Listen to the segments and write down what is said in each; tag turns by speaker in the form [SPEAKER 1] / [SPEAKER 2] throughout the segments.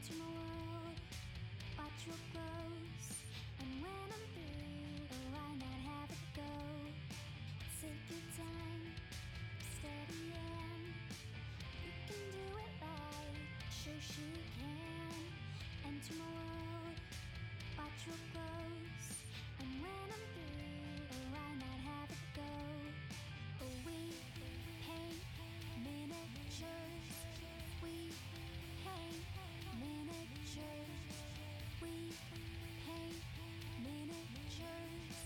[SPEAKER 1] Enter my world, watch real close. And when I'm through, why not have it go? Take your time, steady and you can do it right. Shoshie can. Enter my world, watch real close. And when I'm through, why not have it go? We paint miniatures. We paint miniatures. We paint miniatures.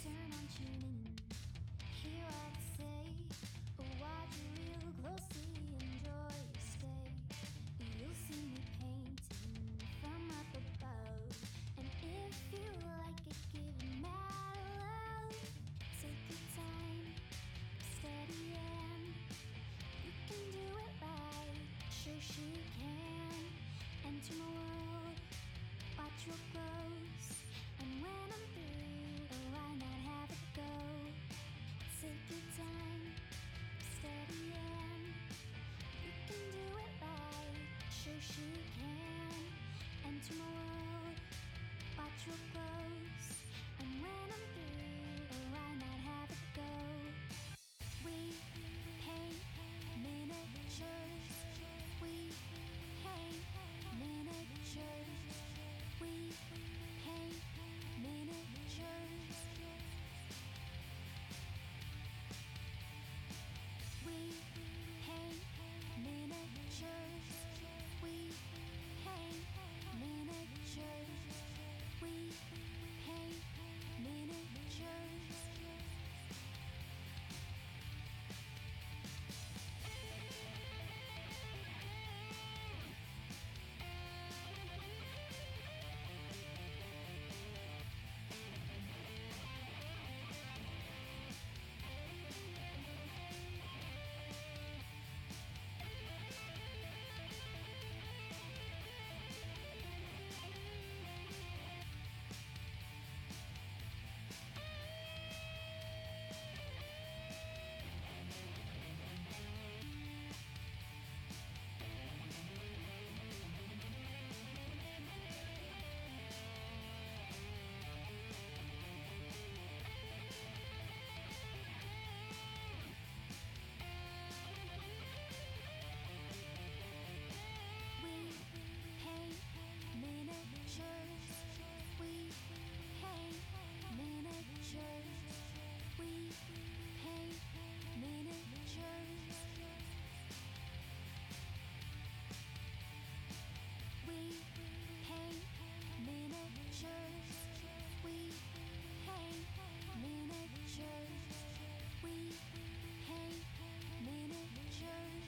[SPEAKER 1] Turn on tuning in, hear what I say, but watch it real closely, enjoy your stay. You'll see me painting from up above, and if you like it, give it mad love. Take your time, steady and you can do it right. Shoshie can. Enter my world, watch real close. And when I'm through, why not have it go? Take your time, steady and you can do it right. Shoshie can. Enter my world, watch real close. And when I'm through, why not have it go? We paint miniatures. We paint miniatures. We paint miniatures. We paint miniatures. We paint miniatures. We paint miniatures. We paint miniatures. We paint miniatures. We paint miniatures. We paint miniatures. We paint miniatures. We paint miniatures.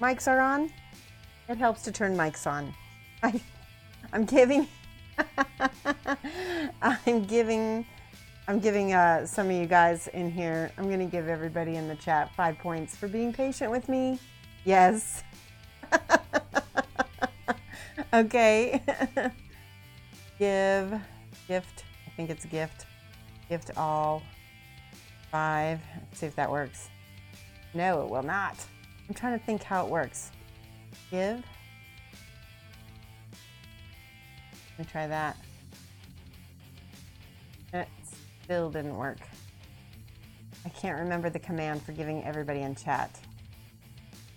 [SPEAKER 2] Mics are on. It helps to turn mics on. I'm giving some of you guys in here, I'm going to give everybody in the chat 5 points for being patient with me. Yes. Okay. Gift think it's gift. Gift all 5. Let's see if that works. No, it will not. I'm trying to think how it works. Give. Let me try that. It still didn't work. I can't remember the command for giving everybody in chat.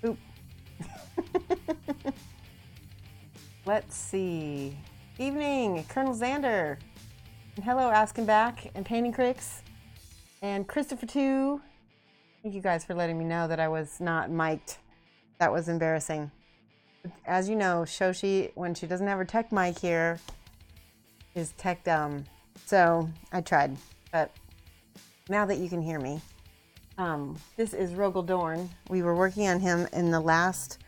[SPEAKER 2] Oop. Let's see. Evening, Colonel Xander. And hello, Asking Back and Painting Cricks. And Christopher 2. Thank you guys for letting me know that I was not mic'd. That was embarrassing. As you know, Shoshie, when she doesn't have her tech mic here, is tech dumb. So I tried, but now that you can hear me, this is Rogal Dorn. We were working on him in the last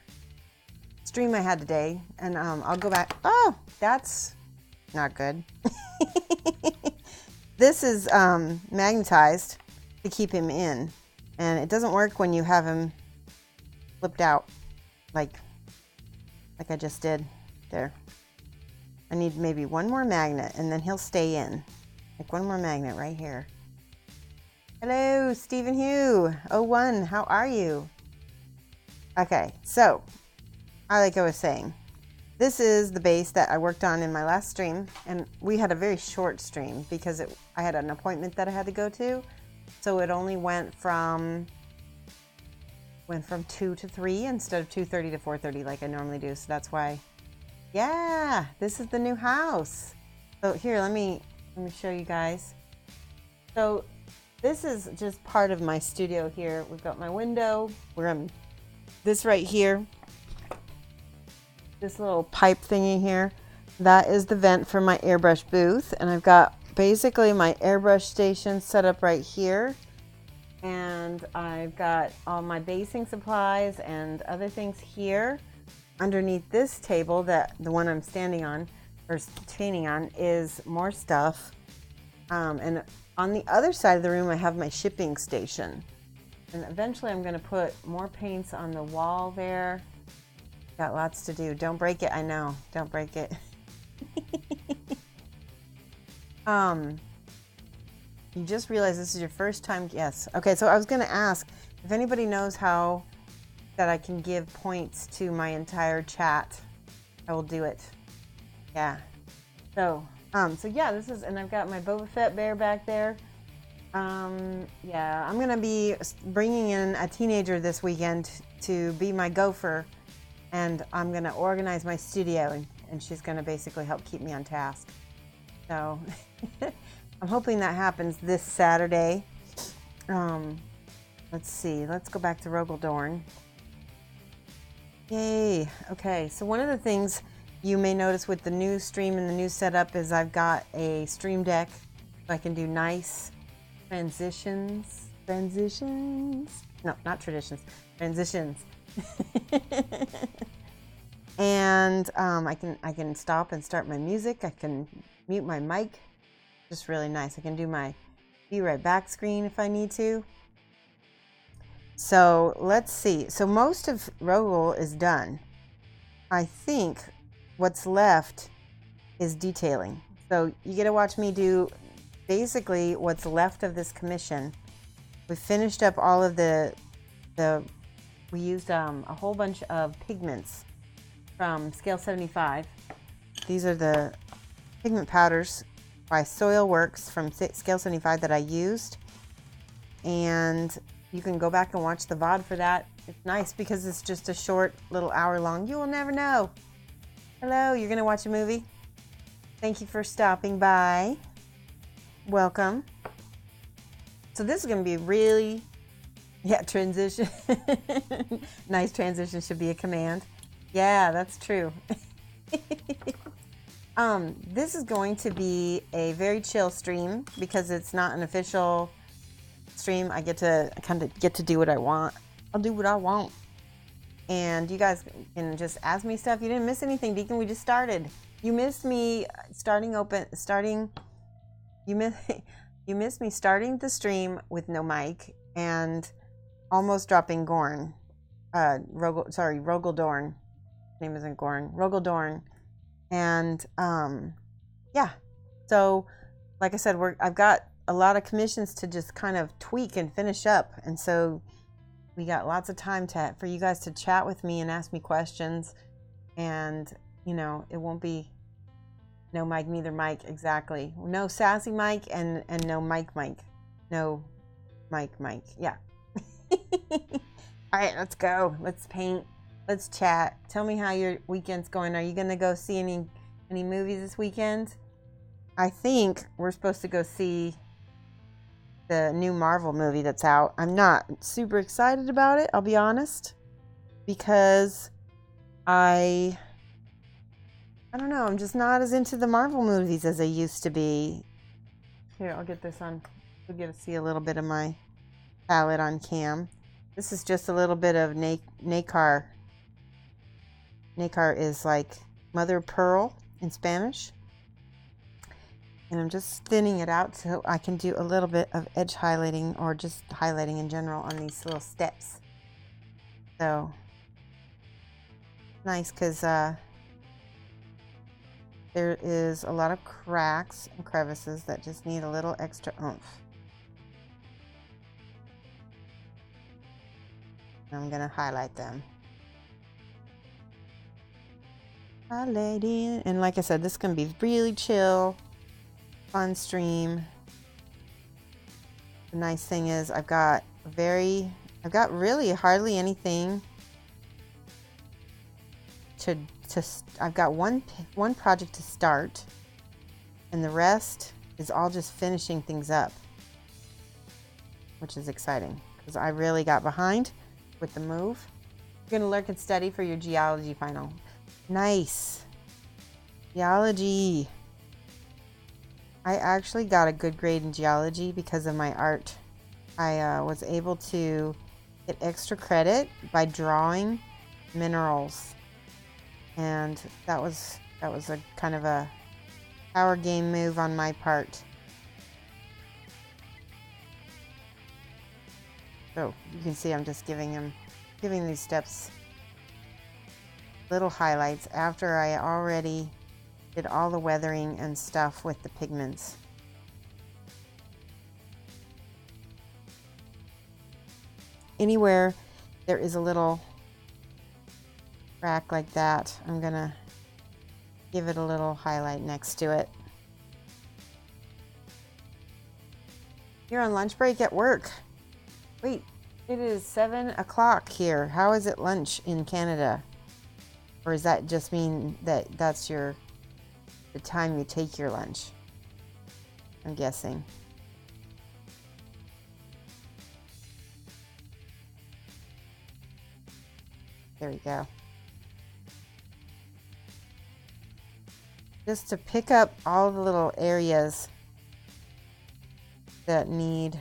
[SPEAKER 2] stream I had today, and I'll go back. Oh, that's not good. This is magnetized to keep him in, and it doesn't work when you have him flipped out like I just did there. I need maybe one more magnet, and then he'll stay in. Like one more magnet right here. Hello, Stephen Hugh. 01, how are you? Okay, so, like I was saying, this is the base that I worked on in my last stream, and we had a very short stream because I had an appointment that I had to go to, so it only went from 2 to 3 instead of 2:30 to 4:30 like I normally do, so that's why. Yeah, this is the new house. So here, let me show you guys. So this is just part of my studio here. We've got my window. This right here, this little pipe thingy here, that is the vent for my airbrush booth. And I've got basically my airbrush station set up right here. And I've got all my basing supplies and other things here. Underneath this table, the one I'm standing on, or painting on, is more stuff. And on the other side of the room, I have my shipping station. And eventually I'm going to put more paints on the wall there. Got lots to do. Don't break it. I know. Don't break it. You just realized this is your first time? Yes. Okay, so I was going to ask if anybody knows how that I can give points to my entire chat. I will do it. Yeah. So yeah, this is, and I've got my Boba Fett bear back there. Yeah, I'm gonna be bringing in a teenager this weekend to be my gopher, and I'm gonna organize my studio, and she's gonna basically help keep me on task. So I'm hoping that happens this Saturday. Let's see. Let's go back to Rogal Dorn. Yay. Okay, so one of the things you may notice with the new stream and the new setup is I've got a stream deck so I can do nice transitions. No, not traditions. Transitions. And I can stop and start my music. I can mute my mic. Just really nice. I can do my be right back screen if I need to. So let's see. So most of Rogal is done. I think what's left is detailing. So you get to watch me do basically what's left of this commission. We finished up all of we used a whole bunch of pigments from Scale 75. These are the pigment powders by Soilworks from Scale 75 that I used. And you can go back and watch the VOD for that. It's nice because it's just a short little hour long. You will never know. Hello, you're going to watch a movie? Thank you for stopping by. Welcome. So this is going to be really, transition. Nice transition should be a command. Yeah, that's true. This is going to be a very chill stream because it's not an official stream. I kind of get to do what I want. I'll do what I want. And you guys can just ask me stuff. You didn't miss anything, Deacon. We just started. You missed me you missed me starting the stream with no mic and almost dropping Gorn. Rogal Dorn. His name isn't Gorn. Rogal Dorn. And yeah. So like I said, I've got a lot of commissions to just kind of tweak and finish up. And so we got lots of time for you guys to chat with me and ask me questions. And, you know, it won't be no Mike, neither Mike, exactly. No sassy Mike and no Mike. No Mike. Yeah. All right, let's go. Let's paint. Let's chat. Tell me how your weekend's going. Are you going to go see any movies this weekend? I think we're supposed to go see the new Marvel movie that's out. I'm not super excited about it, I'll be honest, because I don't know, I'm just not as into the Marvel movies as I used to be. Here, I'll get this on. You'll get to see a little bit of my palette on cam. This is just a little bit of Nacar. Nacar is like mother of pearl in Spanish. And I'm just thinning it out so I can do a little bit of edge highlighting or just highlighting in general on these little steps. So, nice because there is a lot of cracks and crevices that just need a little extra oomph. I'm going to highlight them. Highlighting. And like I said, this is going to be really chill. Fun stream. The nice thing is I've got really hardly anything I've got one project to start, and the rest is all just finishing things up, which is exciting because I really got behind with the move. You're gonna lurk and study for your geology final. Nice. Geology. I actually got a good grade in geology because of my art. I was able to get extra credit by drawing minerals, and that was a kind of a power game move on my part. So you can see I'm just giving these steps little highlights after I already did all the weathering and stuff with the pigments. Anywhere there is a little crack like that, I'm gonna give it a little highlight next to it. You're on lunch break at work. Wait, it is 7 o'clock here. How is it lunch in Canada? Or does that just mean that that's the time you take your lunch? I'm guessing. There we go. Just to pick up all the little areas that need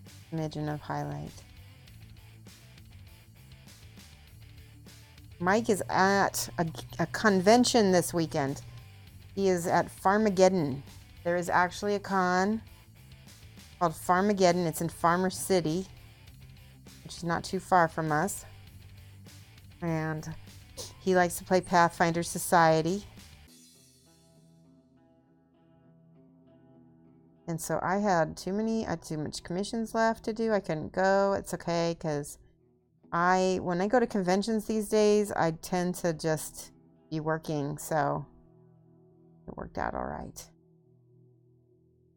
[SPEAKER 2] a smidgen of highlight. Mike is at a convention this weekend. He is at Farmageddon. There is actually a con called Farmageddon. It's in Farmer City, which is not too far from us. And he likes to play Pathfinder Society. And so I had too much commissions left to do. I couldn't go. It's okay, because when I go to conventions these days, I tend to just be working, so it worked out all right.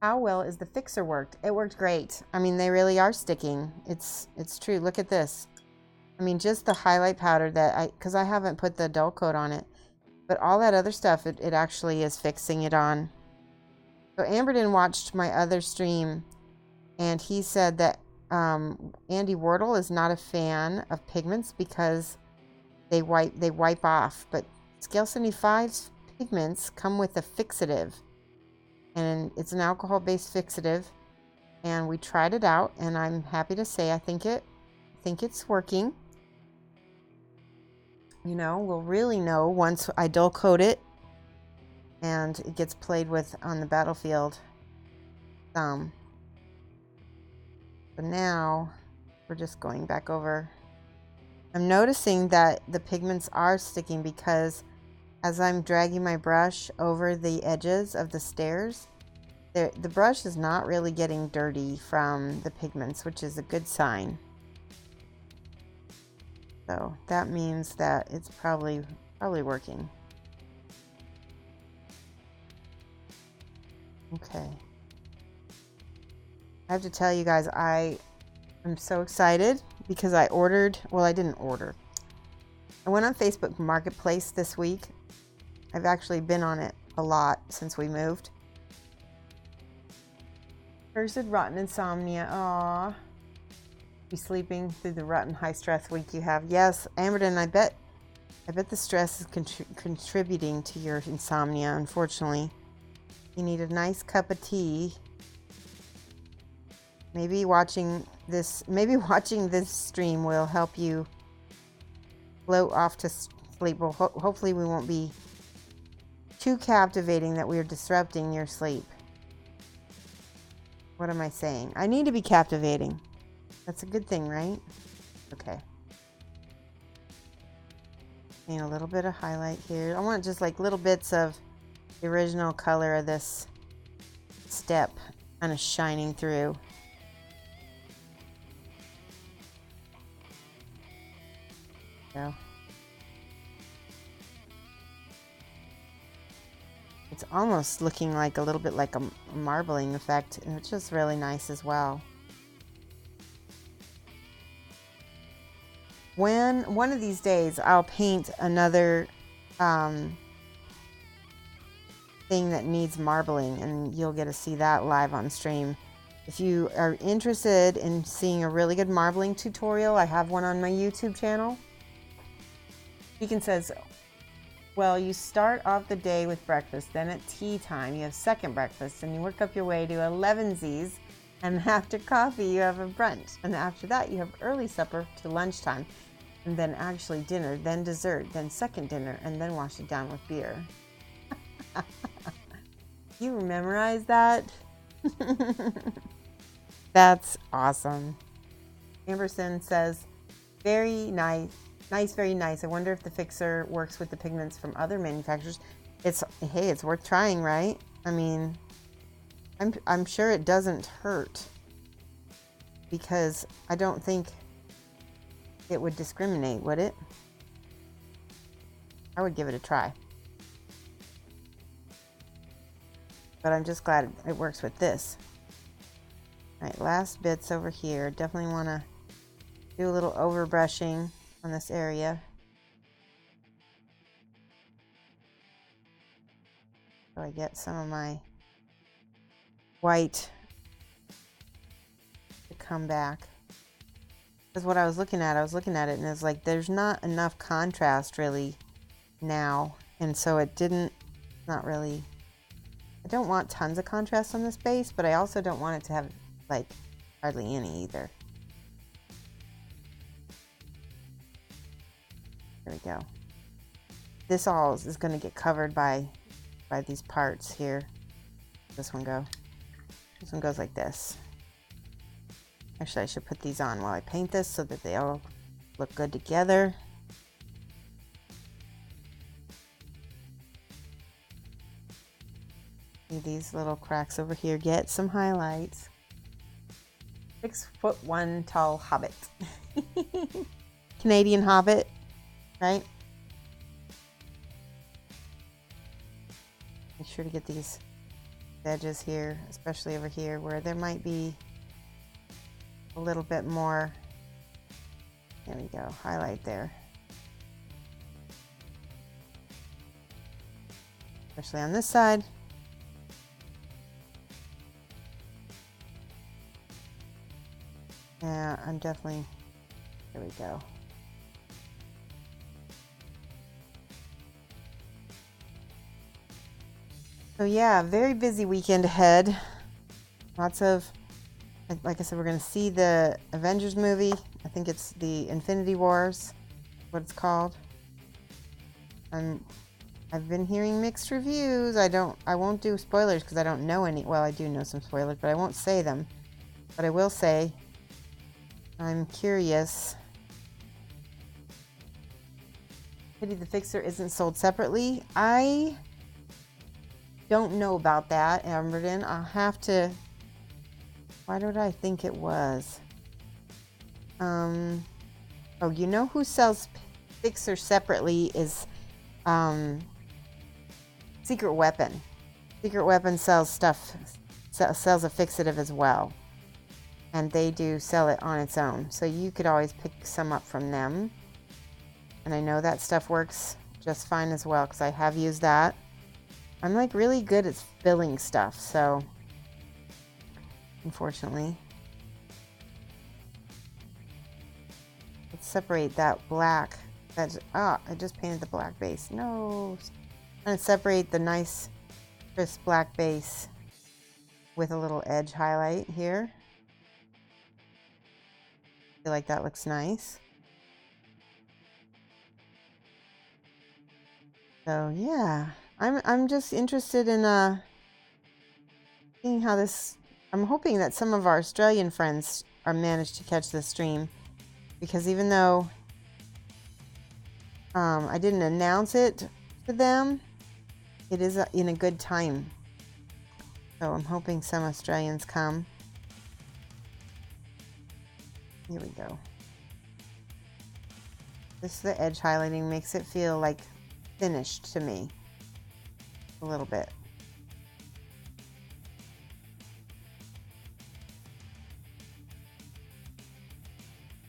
[SPEAKER 2] How well is the fixer worked? It worked great. I mean, they really are sticking. It's true. Look at this. I mean, just the highlight powder because I haven't put the dull coat on it, but all that other stuff, it actually is fixing it on. So Amberden watched my other stream, and he said that Andy Wardle is not a fan of pigments because they wipe off, but Scale 75's pigments come with a fixative, and it's an alcohol-based fixative, and we tried it out, and I'm happy to say I think it's working. You know, we'll really know once I dull coat it and it gets played with on the battlefield. But now we're just going back over. I'm noticing that the pigments are sticking because as I'm dragging my brush over the edges of the stairs, the brush is not really getting dirty from the pigments, which is a good sign. So that means that it's probably working. Okay. I have to tell you guys, I am so excited because I ordered, well, I didn't order. I went on Facebook Marketplace this week. I've actually been on it a lot since we moved. Cursed Rotten Insomnia. Aww. Be sleeping through the rotten high stress week you have. Yes, Amberden, I bet the stress is contributing to your insomnia, unfortunately. You need a nice cup of tea. Maybe watching this stream will help you float off to sleep. Well, hopefully we won't be too captivating that we're disrupting your sleep. What am I saying? I need to be captivating. That's a good thing, right? Okay. And a little bit of highlight here. I want just like little bits of the original color of this step kind of shining through. So it's almost looking like a little bit like a marbling effect, and it's just really nice as well. One of these days I'll paint another thing that needs marbling, and you'll get to see that live on stream. If you are interested in seeing a really good marbling tutorial, I have one on my YouTube channel. Deacon says, well, you start off the day with breakfast, then at tea time you have second breakfast, and you work up your way to 11sies, and after coffee you have a brunch, and after that you have early supper to lunchtime, and then actually dinner, then dessert, then second dinner, and then wash it down with beer. You memorize that? That's awesome. Amberson says, very nice, very nice. I wonder if the fixer works with the pigments from other manufacturers. Hey, it's worth trying, right? I mean, I'm sure it doesn't hurt, because I don't think it would discriminate, would it? I would give it a try. But I'm just glad it works with this. All right, last bits over here. Definitely want to do a little overbrushing on this area. So I get some of my white to come back. Because what I was looking at it and it's like there's not enough contrast really now. And so it didn't, not really, I don't want tons of contrast on this base, but I also don't want it to have like hardly any either. There we go. This all is going to get covered by these parts here. This one go. This one goes like this. Actually, I should put these on while I paint this so that they all look good together. See these little cracks over here. Get some highlights. 6'1" tall hobbit. Canadian hobbit, right? Make sure to get these edges here, especially over here where there might be a little bit more. There we go, highlight there. Especially on this side. Yeah, I'm definitely, there we go. So yeah, very busy weekend ahead. Lots of, like I said, we're going to see the Avengers movie. I think it's the Infinity Wars, what it's called. I've been hearing mixed reviews. I won't do spoilers because I don't know any. Well, I do know some spoilers, but I won't say them. But I will say, I'm curious. Pity the fixer isn't sold separately. I don't know about that, Amberden. I'll have to... Why did I think it was? Oh, you know who sells Fixer separately is Secret Weapon. Secret Weapon sells stuff, sells a fixative as well. And they do sell it on its own. So you could always pick some up from them. And I know that stuff works just fine as well because I have used that. I'm like really good at filling stuff, so unfortunately. Let's separate that black. That's, I just painted the black base. No. I'm going to separate the nice crisp black base with a little edge highlight here. I feel like that looks nice. So yeah, I'm just interested in seeing how this. I'm hoping that some of our Australian friends are managed to catch this stream, because even though I didn't announce it to them, it is in a good time. So I'm hoping some Australians come. Here we go. This the edge highlighting makes it feel like finished to me a little bit.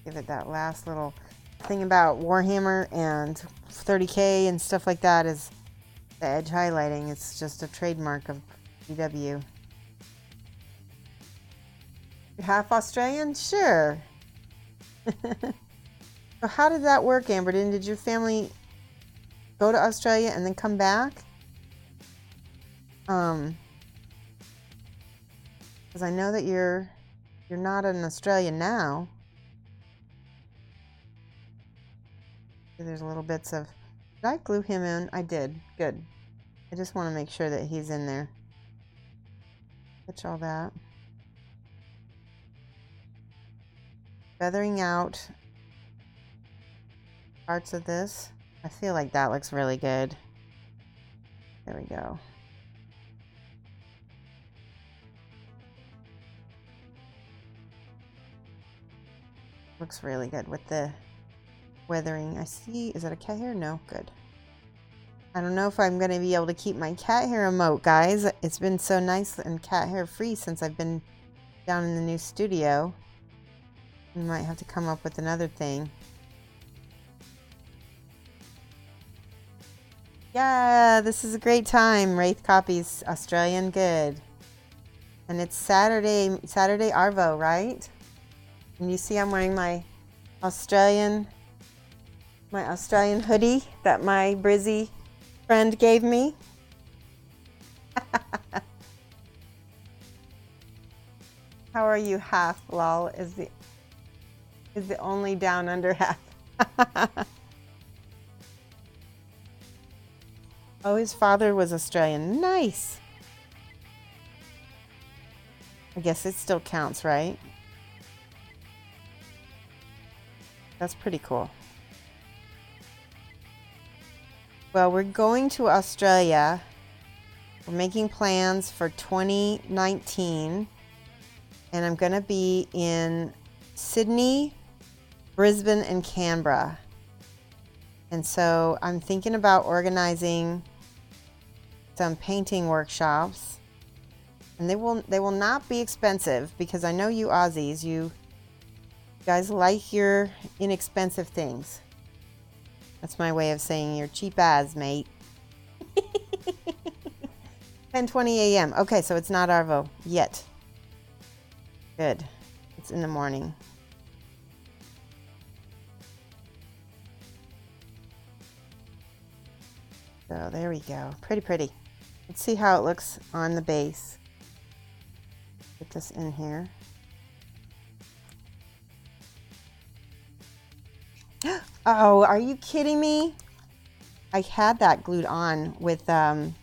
[SPEAKER 2] Give it that last little thing about Warhammer and 30K and stuff like that is the edge highlighting. It's just a trademark of GW. You're half Australian? Sure. So how did that work, Amberden? Did your family go to Australia and then come back? Because I know that you're not in Australia now. There's little bits of... Did I glue him in? I did. Good. I just want to make sure that he's in there. Catch all that. Feathering out parts of this. I feel like that looks really good. There we go. Looks really good with the weathering. I see. Is that a cat hair? No. Good. I don't know if I'm going to be able to keep my cat hair emote, guys. It's been so nice and cat hair free since I've been down in the new studio. We might have to come up with another thing. Yeah, this is a great time. Wraith copies Australian, good. And it's Saturday Arvo, right? And you see I'm wearing my Australian hoodie that my Brizzy friend gave me. How are you, half? Lol is the only down under half. Oh, his father was Australian. Nice. I guess it still counts, right? That's pretty cool. Well, we're going to Australia. We're making plans for 2019. And I'm going to be in Sydney, Brisbane, and Canberra. And so I'm thinking about organizing some painting workshops. And they will not be expensive, because I know you Aussies, you guys like your inexpensive things. That's my way of saying you're cheap as, mate. 10:20 a.m. Okay, so it's not Arvo yet. Good. It's in the morning. So there we go. Pretty, pretty. Let's see how it looks on the base. Get this in here. Oh, are you kidding me? I had that glued on with some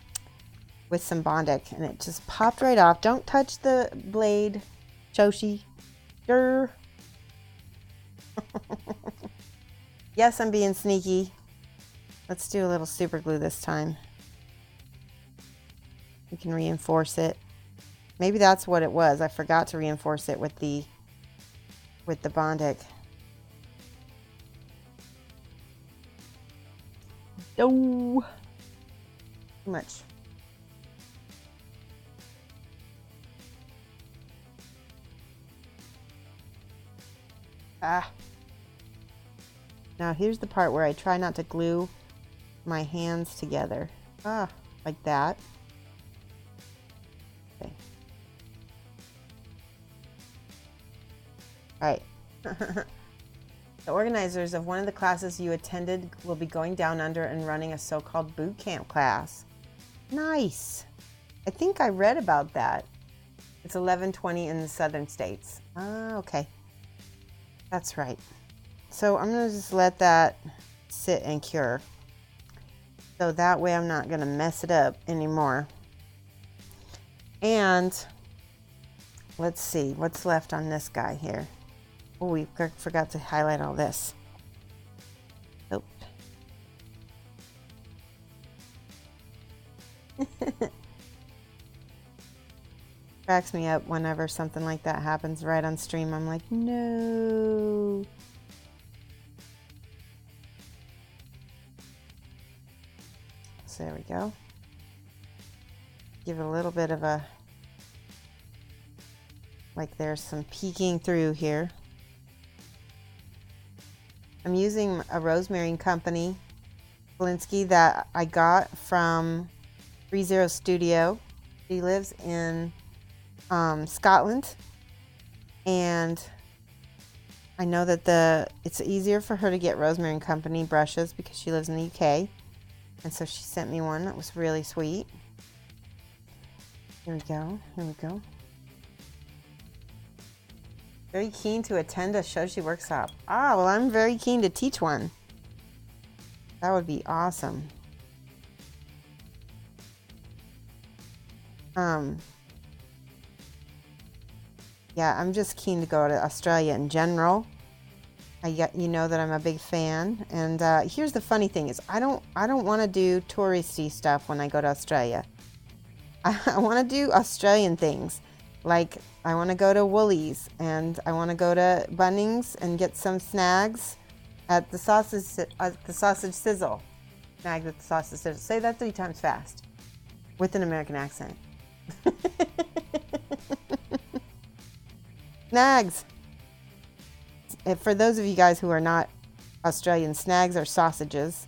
[SPEAKER 2] Bondic, and it just popped right off. Don't touch the blade, Shoshie. Durr. Yes, I'm being sneaky. Let's do a little super glue this time. We can reinforce it. Maybe that's what it was. I forgot to reinforce it with the Bondic. No. Too much. Ah. Now here's the part where I try not to glue my hands together. Ah, like that. Okay. All right. The organizers of one of the classes you attended will be going down under and running a so-called boot camp class. Nice. I think I read about that. It's 11:20 in the southern states. Ah, okay. That's right. So I'm going to just let that sit and cure. So that way I'm not going to mess it up anymore. And let's see what's left on this guy here. Oh, we forgot to highlight all this. Nope. Cracks me up whenever something like that happens right on stream. I'm like, no. So there we go. Give it a little bit of a, like there's some peeking through here. I'm using a rosemary company, Polinsky, that I got from 30 Studio. She lives in Scotland, and I know that it's easier for her to get rosemary company brushes because she lives in the UK, and so she sent me one that was really sweet. Here we go. Here we go. Very keen to attend a Shoshie workshop. Ah, well, I'm very keen to teach one. That would be awesome. Yeah, I'm just keen to go to Australia in general. You know that I'm a big fan, and here's the funny thing: is I don't want to do touristy stuff when I go to Australia. I want to do Australian things, like I want to go to Woolies, and I want to go to Bunnings and get some snags at the sausage sizzle. Snags at the sausage sizzle. Say that 3 times fast, with an American accent. Snags. For those of you guys who are not Australian, snags are sausages.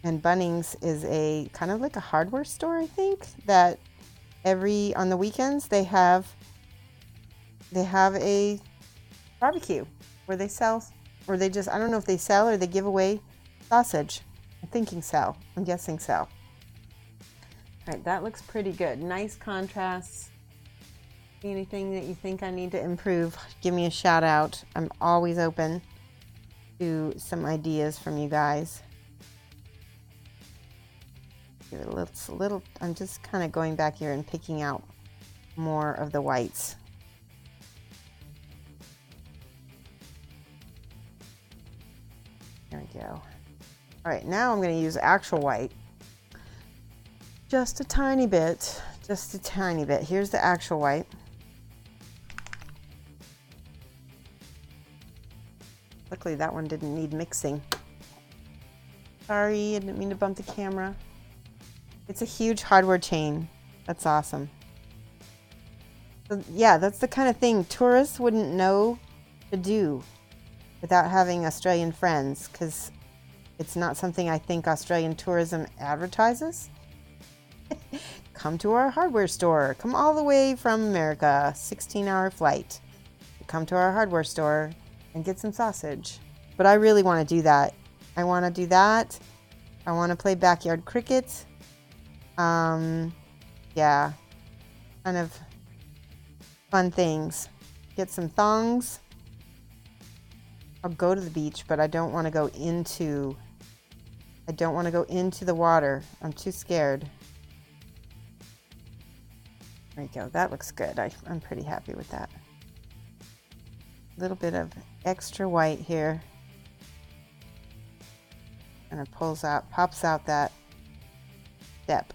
[SPEAKER 2] And Bunnings is a kind of like a hardware store, I think, that on the weekends they have a barbecue where they sell, or they just, I don't know if they sell or they give away sausage. I'm thinking sell. I'm guessing sell. All right, that looks pretty good. Nice contrasts. Anything that you think I need to improve, give me a shout out. I'm always open to some ideas from you guys. Give it a little, I'm just kind of going back here and picking out more of the whites. There we go. All right, now I'm going to use actual white. Just a tiny bit, just a tiny bit. Here's the actual white. Luckily that one didn't need mixing. Sorry, I didn't mean to bump the camera. It's a huge hardware chain. That's awesome. So, yeah, that's the kind of thing tourists wouldn't know to do without having Australian friends, because it's not something I think Australian tourism advertises. Come to our hardware store. Come all the way from America, 16-hour flight. Come to our hardware store and get some sausage. But I really want to do that. I want to do that. I want to play backyard cricket. Yeah, kind of fun things. Get some thongs. I'll go to the beach, but I don't want to go into the water. I'm too scared. There you go. That looks good. I'm pretty happy with that. A little bit of extra white here. And it pops out that step.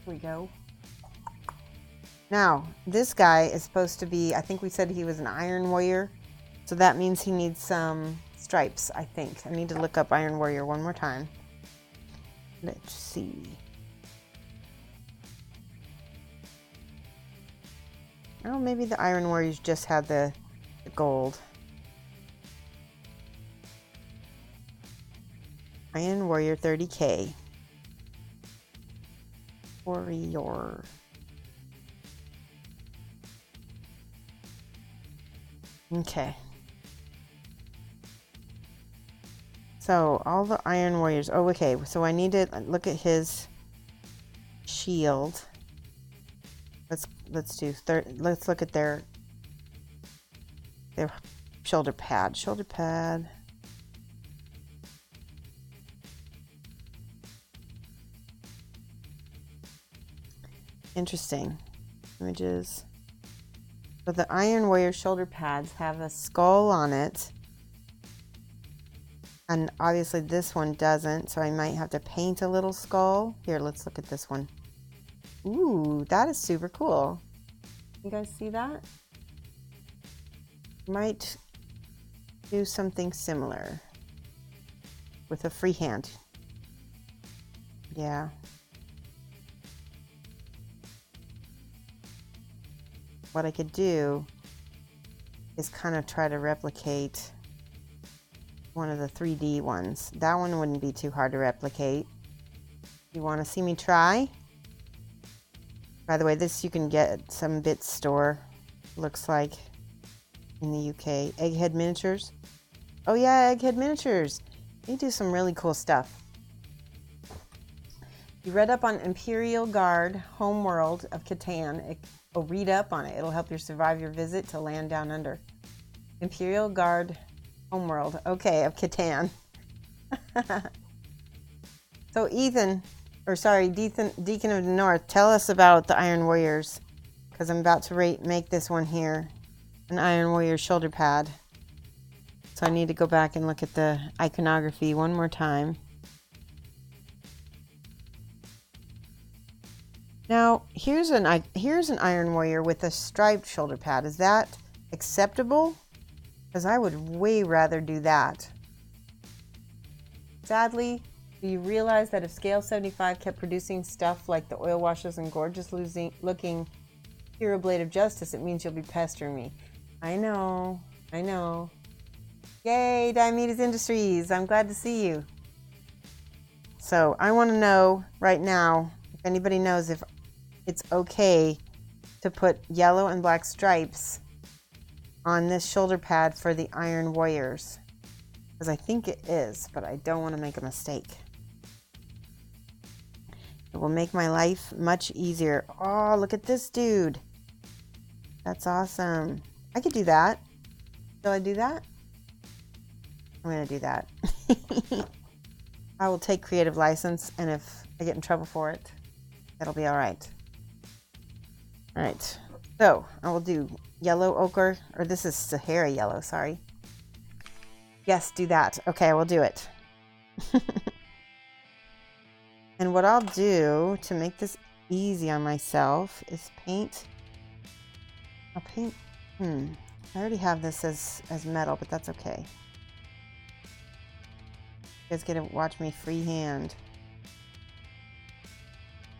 [SPEAKER 2] Here we go. Now, this guy is supposed to be, I think we said he was an Iron Warrior. So that means he needs some stripes, I think. I need to look up Iron Warrior one more time. Let's see. Oh, maybe the Iron Warriors just had the gold. Iron Warrior 30K. Warrior. Okay. So all the Iron Warriors. Oh, okay. So I need to look at his shield. Let's look at their shoulder pad. Shoulder pad. Interesting. Images. But the Iron Warrior shoulder pads have a skull on it. And obviously this one doesn't, so I might have to paint a little skull. Here, let's look at this one. Ooh, that is super cool. You guys see that? Might do something similar with a freehand. Yeah. What I could do is kind of try to replicate one of the 3D ones. That one wouldn't be too hard to replicate. You want to see me try? By the way, this you can get at some bit store, looks like, in the UK. Egghead Miniatures. Oh yeah, Egghead Miniatures. They do some really cool stuff. You read up on Imperial Guard Homeworld of Catan. Read up on it. It'll help you survive your visit to Land Down Under. Imperial Guard Homeworld. Okay, of Catan. So Deacon of the North, tell us about the Iron Warriors. Because I'm about to make this one here. An Iron Warrior shoulder pad. So I need to go back and look at the iconography one more time. Now, here's an Iron Warrior with a striped shoulder pad. Is that acceptable? Because I would way rather do that. Sadly, do you realize that if Scale 75 kept producing stuff like the oil washes and gorgeous looking Hero Blade of Justice, it means you'll be pestering me. I know. Yay, Diomedes Industries. I'm glad to see you. So I want to know right now, if anybody knows if it's okay to put yellow and black stripes on this shoulder pad for the Iron Warriors. Because I think it is, but I don't want to make a mistake. It will make my life much easier. Oh, look at this dude. That's awesome. I could do that. Shall I do that? I'm going to do that. I will take creative license, and if I get in trouble for it, it'll be all right. All right. So I will do yellow ochre, or this is Sahara yellow, sorry. Yes, do that. Okay, I will do it. And what I'll do to make this easy on myself is paint. I'll paint. I already have this as metal, but that's okay. You guys get to watch me freehand.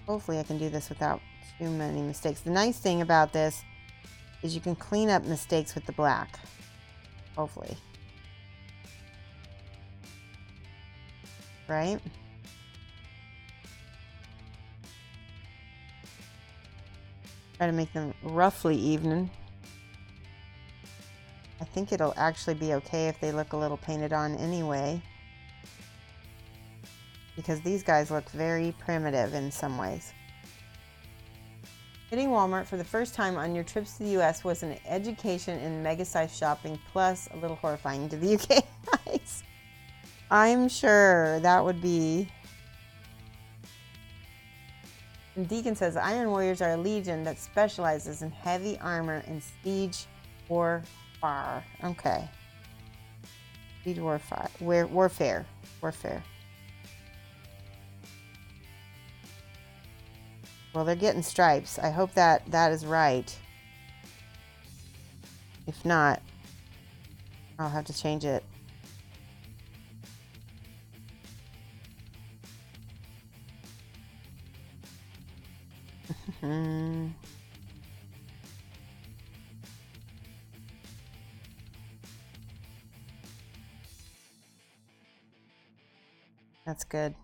[SPEAKER 2] Hopefully I can do this without too many mistakes. The nice thing about this is you can clean up mistakes with the black. Hopefully. Right? Try to make them roughly even. I think it'll actually be okay if they look a little painted on anyway. Because these guys look very primitive in some ways. Hitting Walmart for the first time on your trips to the US was an education in mega-sized shopping, plus a little horrifying to the UK. Nice. I'm sure that would be. And Deacon says, Iron Warriors are a legion that specializes in heavy armor and siege warfare. Okay. Warfare. Warfare. Warfare. Well, they're getting stripes. I hope that that is right. If not, I'll have to change it. That's good.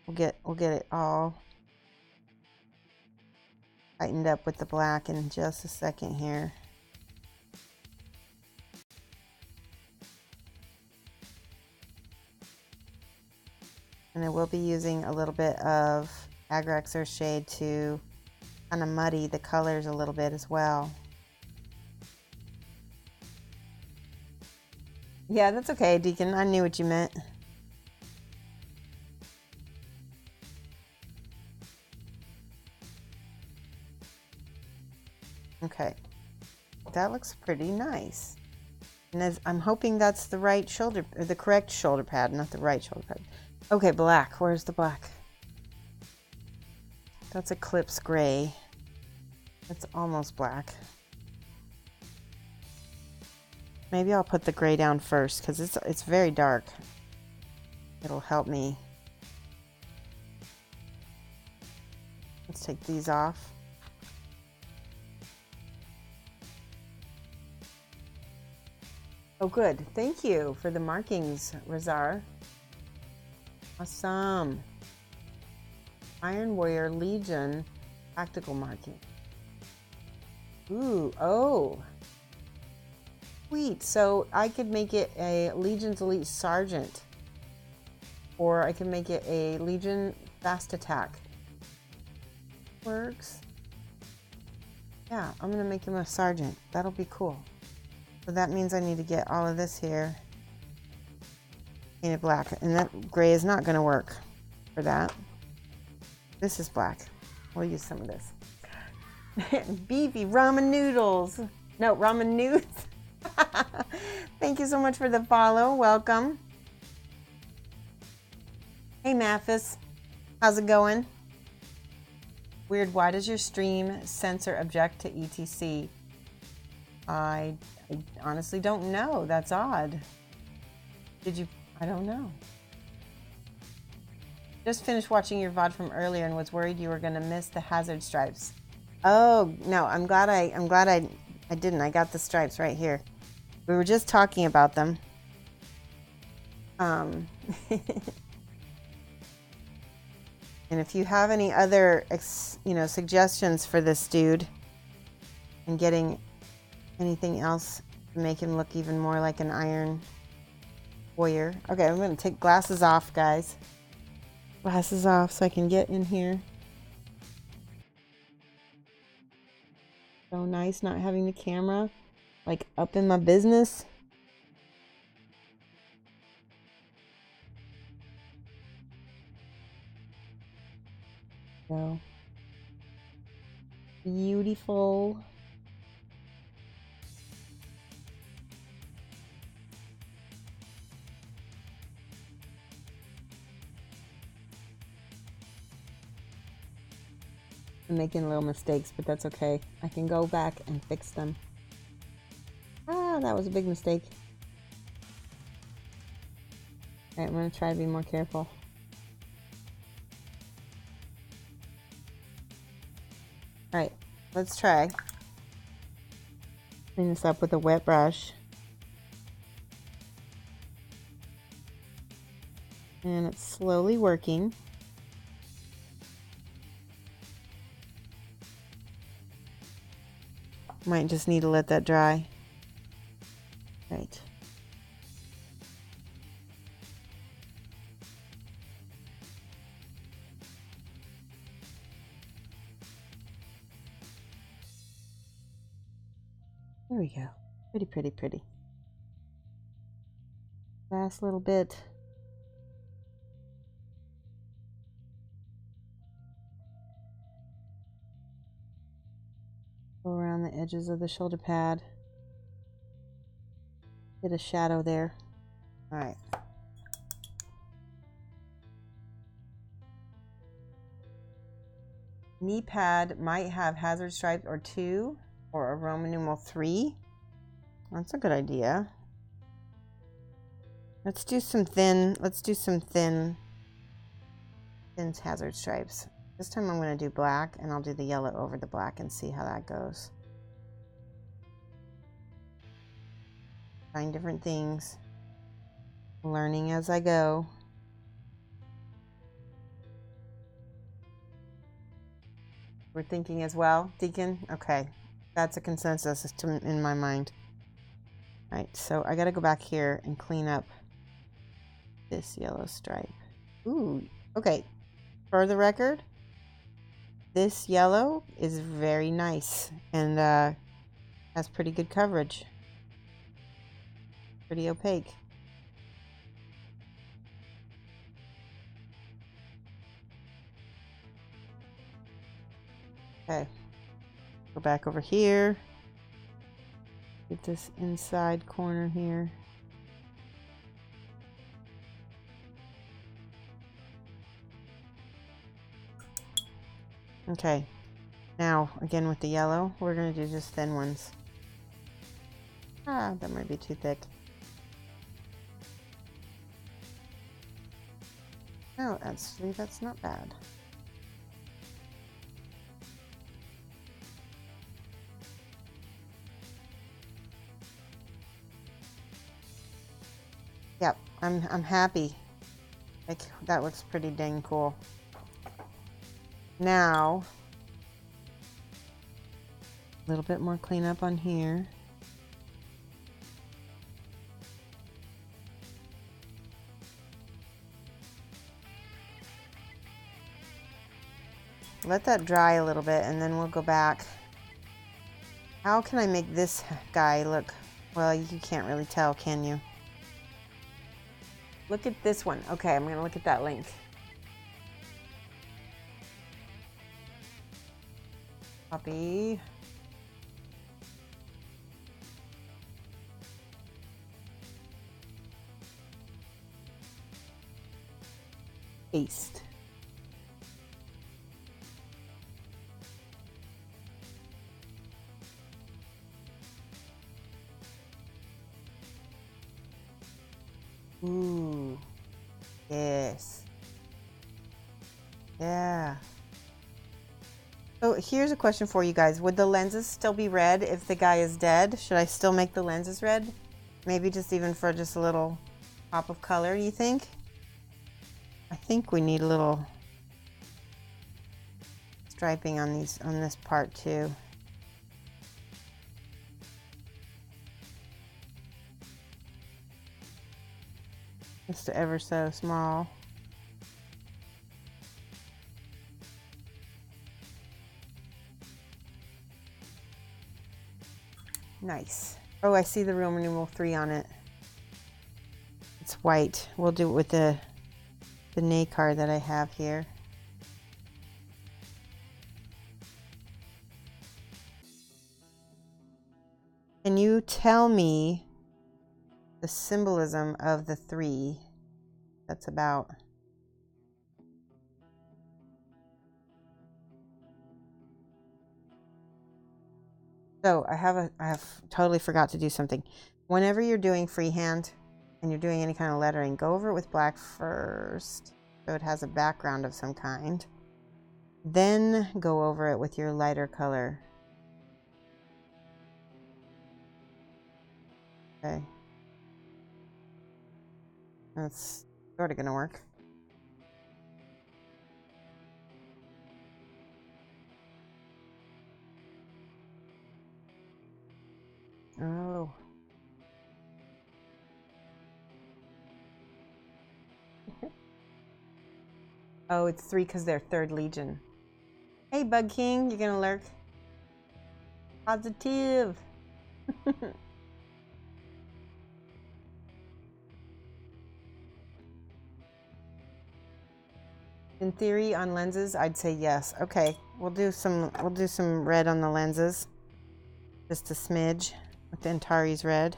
[SPEAKER 2] We'll get it all tightened up with the black in just a second here. And I will be using a little bit of Agrax Earth Shade to kind of muddy the colors a little bit as well. Yeah, that's okay, Deacon. I knew what you meant. Okay, that looks pretty nice. And as I'm hoping that's the right shoulder, or the correct shoulder pad, not the right shoulder pad. Okay, black. Where's the black? That's Eclipse Gray. That's almost black. Maybe I'll put the gray down first because it's very dark. It'll help me. Let's take these off. Oh, good. Thank you for the markings, Razar. Awesome. Iron Warrior Legion tactical marking. Ooh, oh. Sweet. So I could make it a Legion's Elite Sergeant. Or I can make it a Legion Fast Attack. Works. Yeah, I'm going to make him a Sergeant. That'll be cool. So that means I need to get all of this here painted black. And that gray is not going to work for that. This is black. We'll use some of this. Beefy ramen noodles. No, ramen noodles. Thank you so much for the follow. Welcome. Hey, Mathis. How's it going? Weird. Why does your stream censor object to ETC? I honestly don't know. That's odd. Did you? I don't know. Just finished watching your VOD from earlier and was worried you were going to miss the hazard stripes. Oh, no. I'm glad I didn't. I got the stripes right here. We were just talking about them. And if you have any other, suggestions for this dude and getting anything else to make him look even more like an Iron Warrior. Okay, I'm going to take glasses off, guys. Glasses off so I can get in here. So nice not having the camera like up in my business. So beautiful. I'm making little mistakes, but that's okay. I can go back and fix them. Ah, that was a big mistake. All right, I'm going to try to be more careful. All right, let's try. Clean this up with a wet brush. And it's slowly working. Might just need to let that dry. Right. There we go. Pretty, pretty, pretty. Last little bit. Go around the edges of the shoulder pad. Bit of shadow there. All right. Knee pad might have hazard stripe or 2 or a Roman numeral 3. That's a good idea. Let's do some thin hazard stripes. This time I'm going to do black, and I'll do the yellow over the black and see how that goes. Trying different things. Learning as I go. We're thinking as well, Deacon? Okay. That's a consensus in my mind. All right, so I got to go back here and clean up this yellow stripe. Ooh, okay. For the record, this yellow is very nice and has pretty good coverage. Pretty opaque. Okay, go back over here. Get this inside corner here. Okay, now again with the yellow, we're going to do just thin ones. Ah, that might be too thick. No, actually, that's not bad. Yep, I'm happy. Like, that looks pretty dang cool. Now, a little bit more cleanup on here. Let that dry a little bit, and then we'll go back. How can I make this guy look? Well, you can't really tell, can you? Look at this one. Okay, I'm going to look at that link. Copy. Paste. Ooh. Yes. Yeah. So here's a question for you guys. Would the lenses still be red if the guy is dead? Should I still make the lenses red? Maybe just even for just a little pop of color, you think? I think we need a little striping on this part too. Just ever so small. Nice. Oh, I see the Roman numeral 3 on it. It's white. We'll do it with the Nay card that I have here. Can you tell me the symbolism of the 3 that's about? So I have totally forgot to do something. Whenever you're doing freehand and you're doing any kind of lettering, go over it with black first, so it has a background of some kind. Then go over it with your lighter color. Okay. That's sort of gonna work. Oh. Oh, it's 3 because they're 3rd Legion. Hey, Bug King, you gonna lurk? Positive. In theory, on lenses, I'd say yes. Okay, we'll do some red on the lenses, just a smidge with Antares red.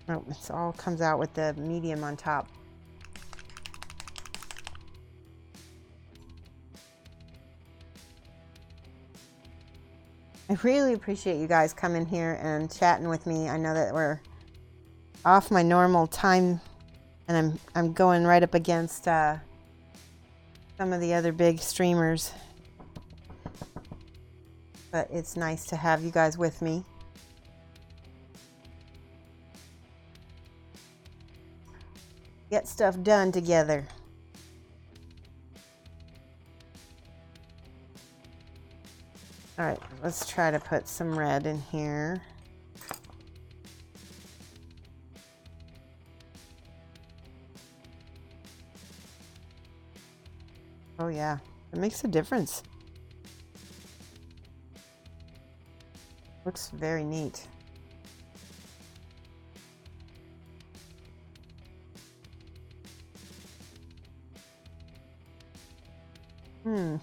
[SPEAKER 2] Oh, it all comes out with the medium on top. I really appreciate you guys coming here and chatting with me. I know that we're off my normal time, and I'm going right up against some of the other big streamers. But it's nice to have you guys with me. Get stuff done together. All right, let's try to put some red in here. Oh yeah, it makes a difference. Looks very neat.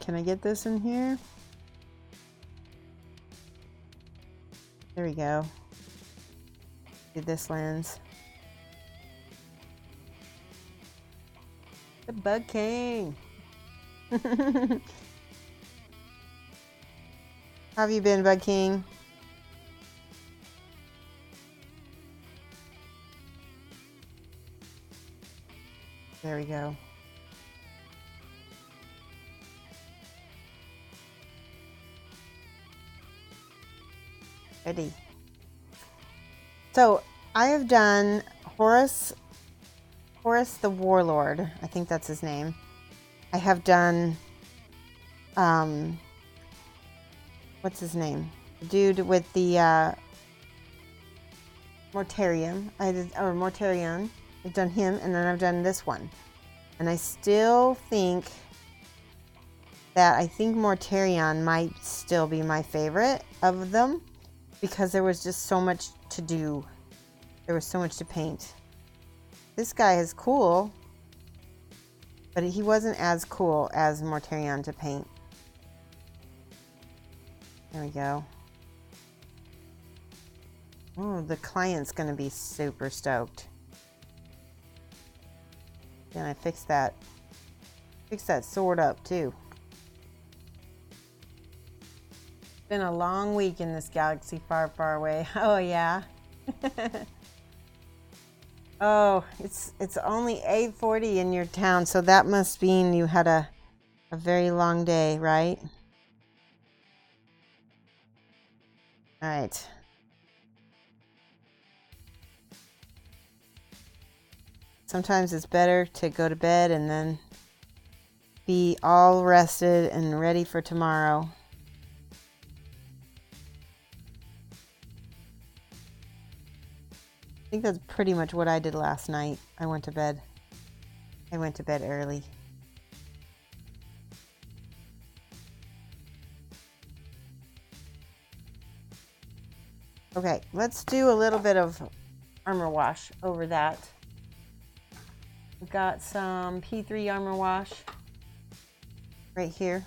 [SPEAKER 2] Can I get this in here? There we go. Do this lens. The Bug King. How have you been, Bug King? There we go. Ready. So I have done Horus the Warlord. I think that's his name. I have done what's his name? The dude with the Mortarion. Mortarion. I've done him, and then I've done this one. And I still think that Mortarion might still be my favorite of them, because there was just so much to do. There was so much to paint. This guy is cool, but he wasn't as cool as Mortarion to paint. There we go. Oh, the client's gonna be super stoked. Then I fix that sword up too. It's been a long week in this galaxy far, far away. Oh yeah. Oh, it's only 8:40 in your town, so that must mean you had a very long day, right? All right. Sometimes it's better to go to bed and then be all rested and ready for tomorrow. I think that's pretty much what I did last night. I went to bed early. Okay, let's do a little bit of armor wash over that. We've got some P3 armor wash right here.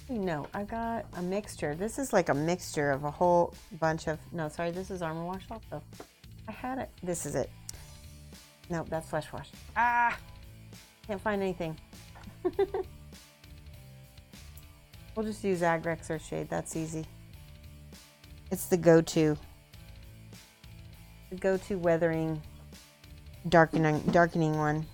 [SPEAKER 2] No, I got a mixture. This is like a mixture of a whole bunch of... No, sorry, this is armor wash also. I had it. This is it. No, that's flesh wash. Ah! Can't find anything. We'll just use Agrex or Shade. That's easy. It's the go-to. The go-to weathering, darkening one.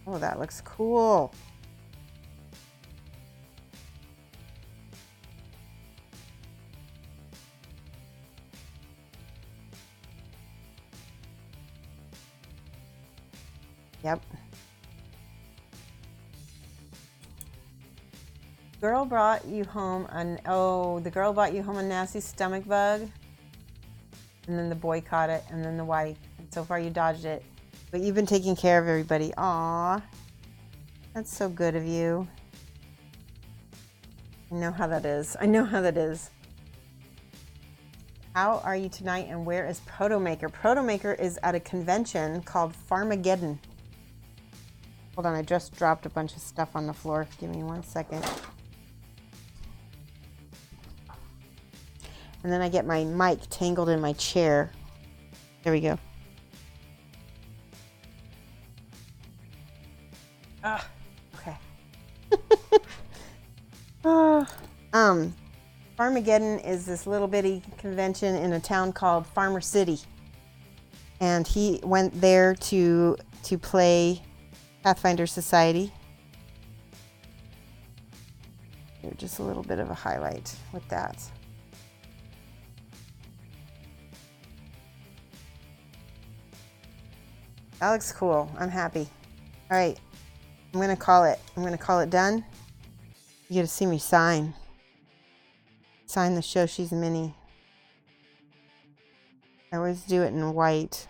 [SPEAKER 2] Oh, that looks cool. Yep. Girl brought you home the girl brought you home a nasty stomach bug. And then the boy caught it, and then the wife. And so far you dodged it. But you've been taking care of everybody. Aw. That's so good of you. I know how that is. I know how that is. How are you tonight, and where is Protomaker? Protomaker is at a convention called Farmageddon. Hold on, I just dropped a bunch of stuff on the floor. Give me 1 second. And then I get my mic tangled in my chair. There we go. Okay. Farmageddon is this little bitty convention in a town called Farmer City. And he went there to play Pathfinder Society. Here's just a little bit of a highlight with that. That looks cool. I'm happy. All right. I'm going to call it done. You get to see me sign. Sign the Shoshie's Mini. I always do it in white.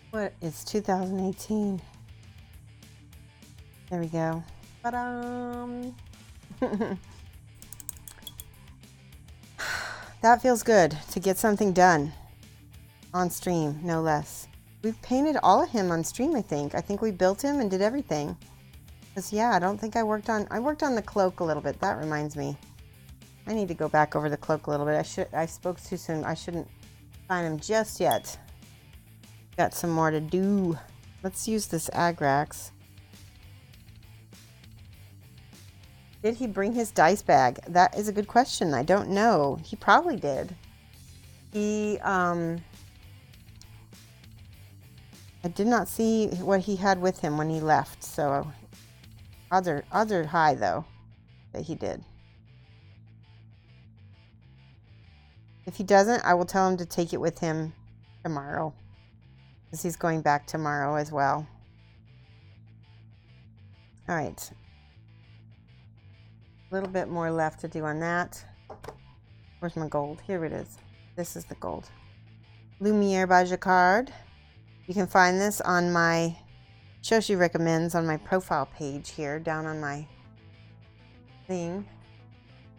[SPEAKER 2] What is 2018? There we go. Ba-dum. That feels good to get something done on stream, no less. We've painted all of him on stream, I think. I think we built him and did everything. Because, yeah, I don't think I worked on the cloak a little bit. That reminds me. I need to go back over the cloak a little bit. I spoke too soon. I shouldn't find him just yet. Got some more to do. Let's use this Agrax. Did he bring his dice bag? That is a good question. I don't know. He probably did. I did not see what he had with him when he left, so odds are high though that he did. If he doesn't, I will tell him to take it with him tomorrow, because he's going back tomorrow as well. All right. A little bit more left to do on that. Where's my gold? Here it is. This is the gold. Lumiere by Jacquard. You can find this on my Shoshie Recommends on my profile page here, down on my thing.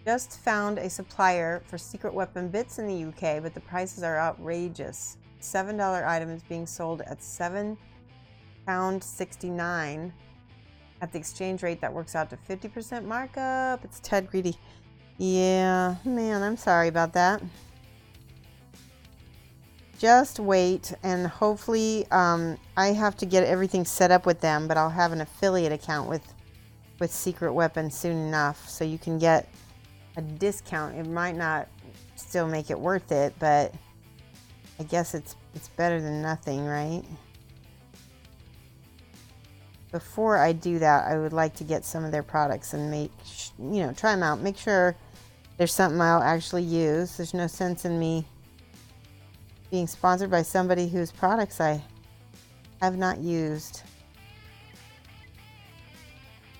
[SPEAKER 2] Just found a supplier for secret weapon bits in the UK, but the prices are outrageous. $7 item is being sold at £7.69. At the exchange rate, that works out to 50% markup. It's Ted Greedy. Yeah, man, I'm sorry about that. Just wait, and hopefully I have to get everything set up with them, but I'll have an affiliate account with Secret Weapon soon enough, so you can get a discount. It might not still make it worth it, but I guess it's better than nothing, right? Before I do that, I would like to get some of their products and try them out. Make sure there's something I'll actually use. There's no sense in me being sponsored by somebody whose products I have not used.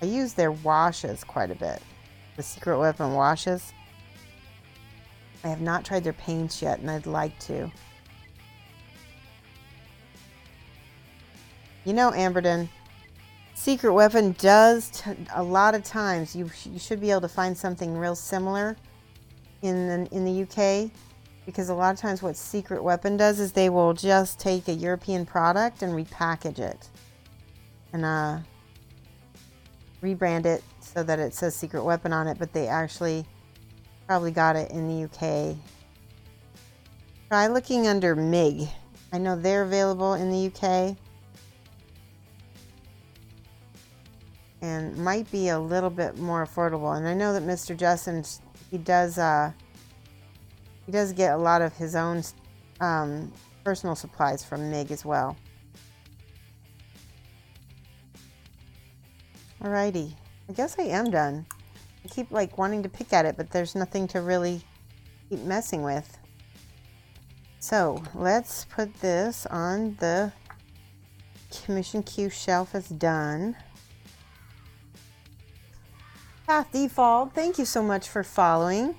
[SPEAKER 2] I use their washes quite a bit. The Secret Weapon washes. I have not tried their paints yet, and I'd like to. You know, Amberden, Secret Weapon does a lot of times. You should be able to find something real similar in the UK, because a lot of times what Secret Weapon does is they will just take a European product and repackage it and rebrand it so that it says Secret Weapon on it, but they actually probably got it in the UK. Try looking under MIG. I know they're available in the UK. And might be a little bit more affordable. And I know that Mr. Justin, he does get a lot of his own personal supplies from MIG as well. Alrighty, I guess I am done. I keep wanting to pick at it, but there's nothing to really keep messing with. So let's put this on the Commission Queue shelf as done. Path Default, thank you so much for following.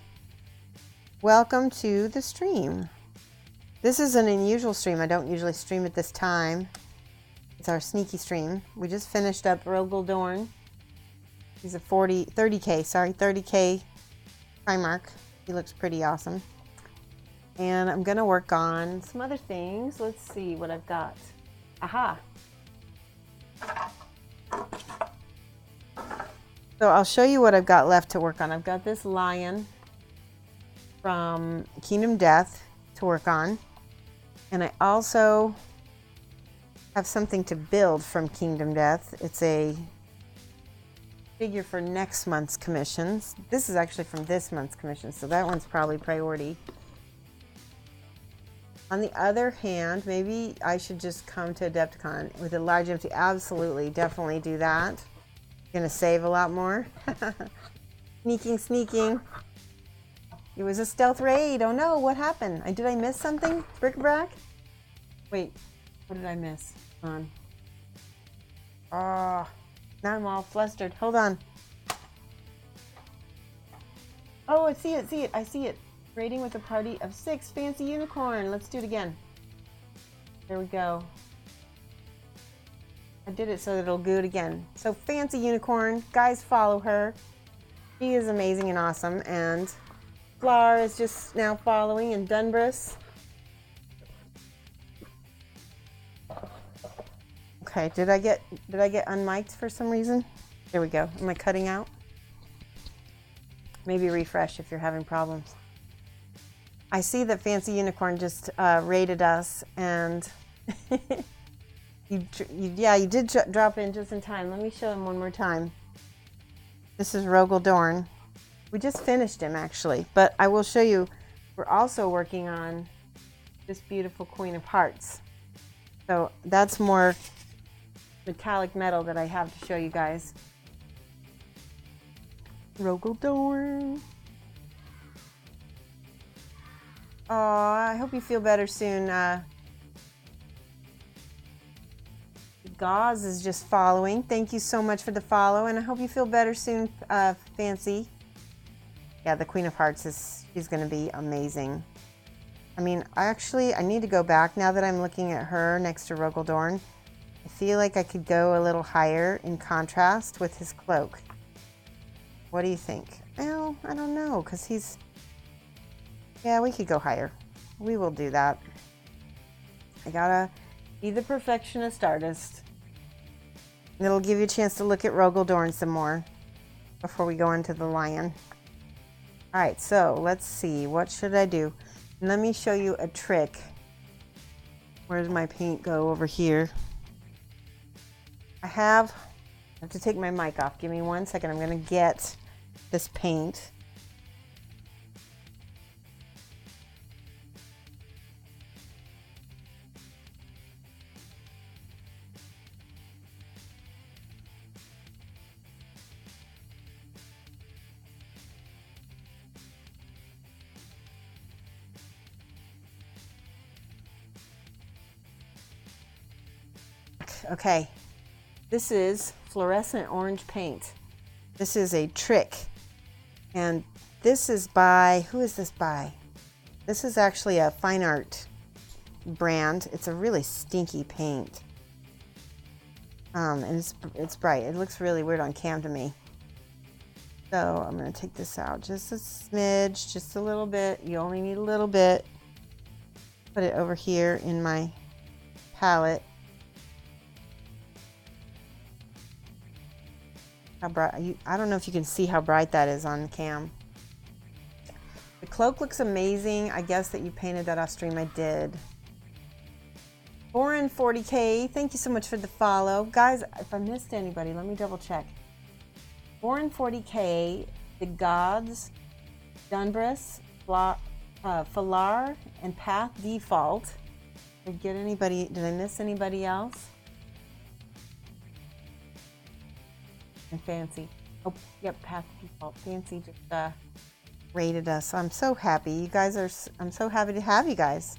[SPEAKER 2] Welcome to the stream. This is an unusual stream. I don't usually stream at this time. It's our sneaky stream. We just finished up Rogal Dorn. He's a 30K Primarch. He looks pretty awesome. And I'm going to work on some other things. Let's see what I've got. Aha! So I'll show you what I've got left to work on. I've got this lion from Kingdom Death to work on. And I also have something to build from Kingdom Death. It's a figure for next month's commissions. This is actually from this month's commission, so that one's probably priority. On the other hand, maybe I should just come to Adepticon with a large empty. Absolutely, definitely do that. Gonna save a lot more. Sneaking. It was a stealth raid. Oh no, what happened? Did I miss something? Bric-a-brac? Wait, what did I miss? Hold on. Oh, now I'm all flustered. Hold on. Oh, I see it. Raiding with a party of 6. Fancy unicorn. Let's do it again. There we go. I did it so that it'll do it again. So Fancy Unicorn. Guys, follow her. She is amazing and awesome. And Flar is just now following. And Dunbris. Okay, did I get unmiked for some reason? There we go. Am I cutting out? Maybe refresh if you're having problems. I see that Fancy Unicorn just raided us, and you did drop in just in time. Let me show him one more time. This is Rogal Dorn. We just finished him, actually, but I will show you. We're also working on this beautiful Queen of Hearts. So that's more metallic metal that I have to show you guys. Rogal Dorn. Oh, I hope you feel better soon. Gauze is just following. Thank you so much for the follow, and I hope you feel better soon, Fancy. Yeah, the Queen of Hearts she's going to be amazing. I mean, I need to go back now that I'm looking at her next to Rogal Dorn. I feel like I could go a little higher in contrast with his cloak. What do you think? Well, I don't know, because yeah, we could go higher. We will do that. I gotta be the perfectionist artist. It'll give you a chance to look at Rogal Dorn some more before we go into the lion. All right, so let's see. What should I do? Let me show you a trick. Where does my paint go? Over here. I have to take my mic off. Give me 1 second. I'm going to get this paint. Okay, this is fluorescent orange paint. This is a trick, and this is by, who is this by? This is actually a fine art brand. It's a really stinky paint, and it's bright. It looks really weird on cam to me. So I'm going to take this out just a smidge, just a little bit. You only need a little bit. Put it over here in my palette. How bright, I don't know if you can see how bright that is on cam. The cloak looks amazing. I guess that you painted that off stream. I did. Foreign 40K, thank you so much for the follow. Guys, if I missed anybody, let me double check. Foreign 40K, the Gods, Dunbris, Falar, and Path Default. Did I miss anybody else? And Fancy. Oh, yep, Path Default. Fancy just rated us. So I'm so happy. You guys I'm so happy to have you guys.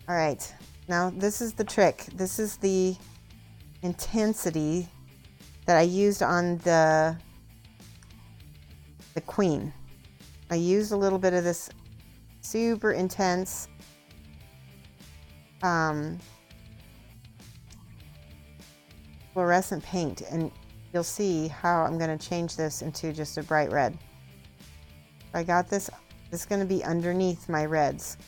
[SPEAKER 2] All right. Now, this is the trick. This is the intensity that I used on the Queen. I used a little bit of this super intense fluorescent paint, and you'll see how I'm going to change this into just a bright red. I got this. This is going to be underneath my reds.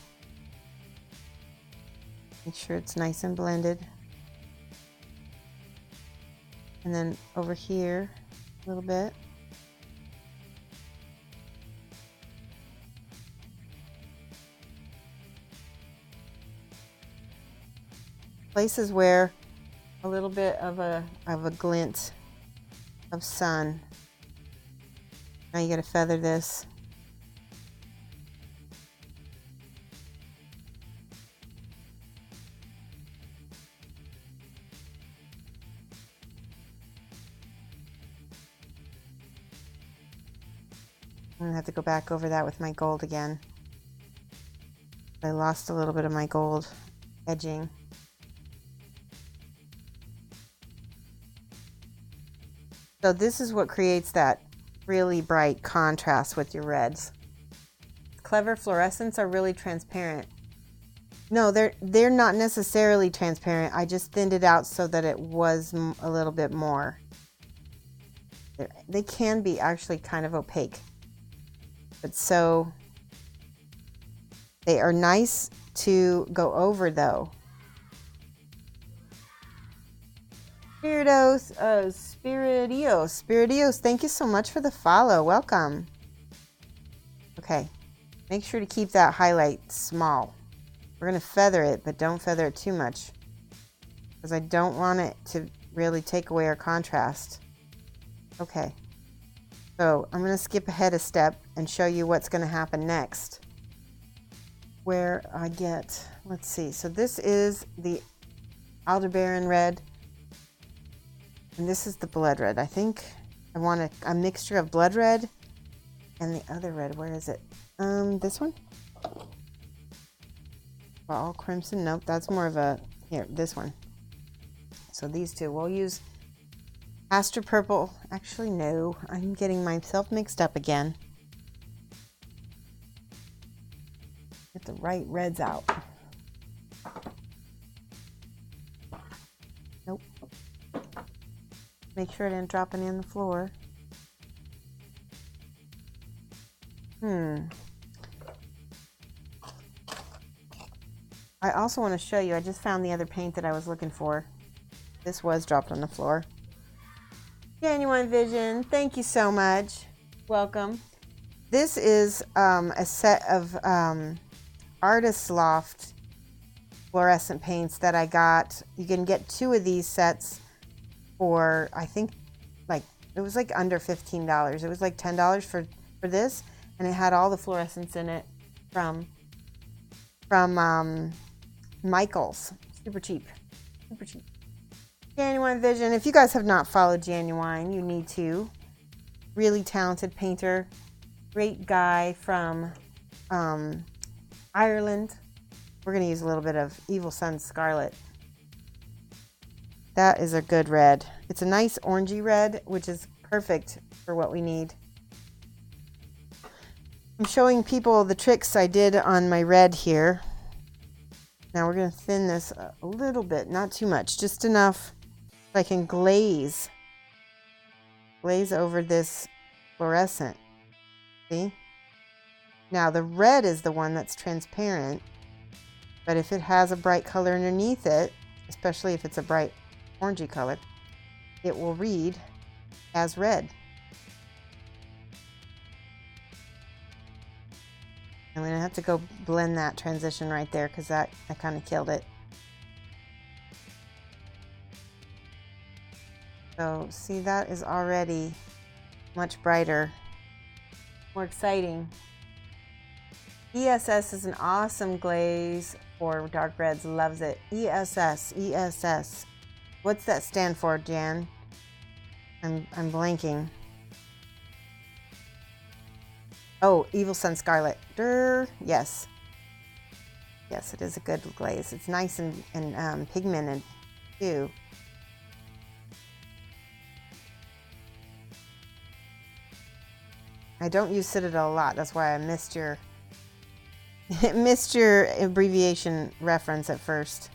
[SPEAKER 2] Make sure it's nice and blended. And then over here a little bit. Places where a little bit of a glint of sun. Now you got to feather this. I'm gonna have to go back over that with my gold again. I lost a little bit of my gold edging. So this is what creates that really bright contrast with your reds. Clever fluorescents are really transparent. No, they're not necessarily transparent. I just thinned it out so that it was a little bit more. They can be actually kind of opaque. But so they are nice to go over though. Spiridios, thank you so much for the follow. Welcome. Okay, make sure to keep that highlight small. We're going to feather it, but don't feather it too much because I don't want it to really take away our contrast. Okay, so I'm going to skip ahead a step and show you what's going to happen next. Where I get, let's see, so this is the Aldebaran red. And this is the blood red. I think I want a mixture of blood red and the other red. Where is it? This one? All crimson. Nope, that's more of a, here, this one. So these two. We'll use Astra Purple. Actually, no. I'm getting myself mixed up again. Get the right reds out. Nope. Make sure it didn't drop any on the floor. I also want to show you, I just found the other paint that I was looking for. This was dropped on the floor. Genuine Vision, thank you so much. Welcome. This is a set of Artist Loft fluorescent paints that I got. You can get 2 of these sets for, I think, like, it was like under $15. It was like $10 for this, and it had all the fluorescents in it from Michael's. Super cheap. Super cheap. Genuine Vision. If you guys have not followed Genuine, you need to. Really talented painter. Great guy from Ireland. We're going to use a little bit of Evil Sun Scarlet. That is a good red. It's a nice orangey red, which is perfect for what we need. I'm showing people the tricks I did on my red here. Now we're going to thin this a little bit, not too much, just enough so I can glaze over this fluorescent. See? Now the red is the one that's transparent, but if it has a bright color underneath it, especially if it's a bright orangey color, it will read as red. I'm going to have to go blend that transition right there because I kind of killed it. So see, that is already much brighter, more exciting. ESS is an awesome glaze for dark reds. Loves it. ESS. What's that stand for, Jan? I'm blanking. Oh, Evil Sun Scarlet. Yes. Yes, it is a good glaze. It's nice and pigmented too. I don't use Citadel a lot. That's why I missed your abbreviation reference at first.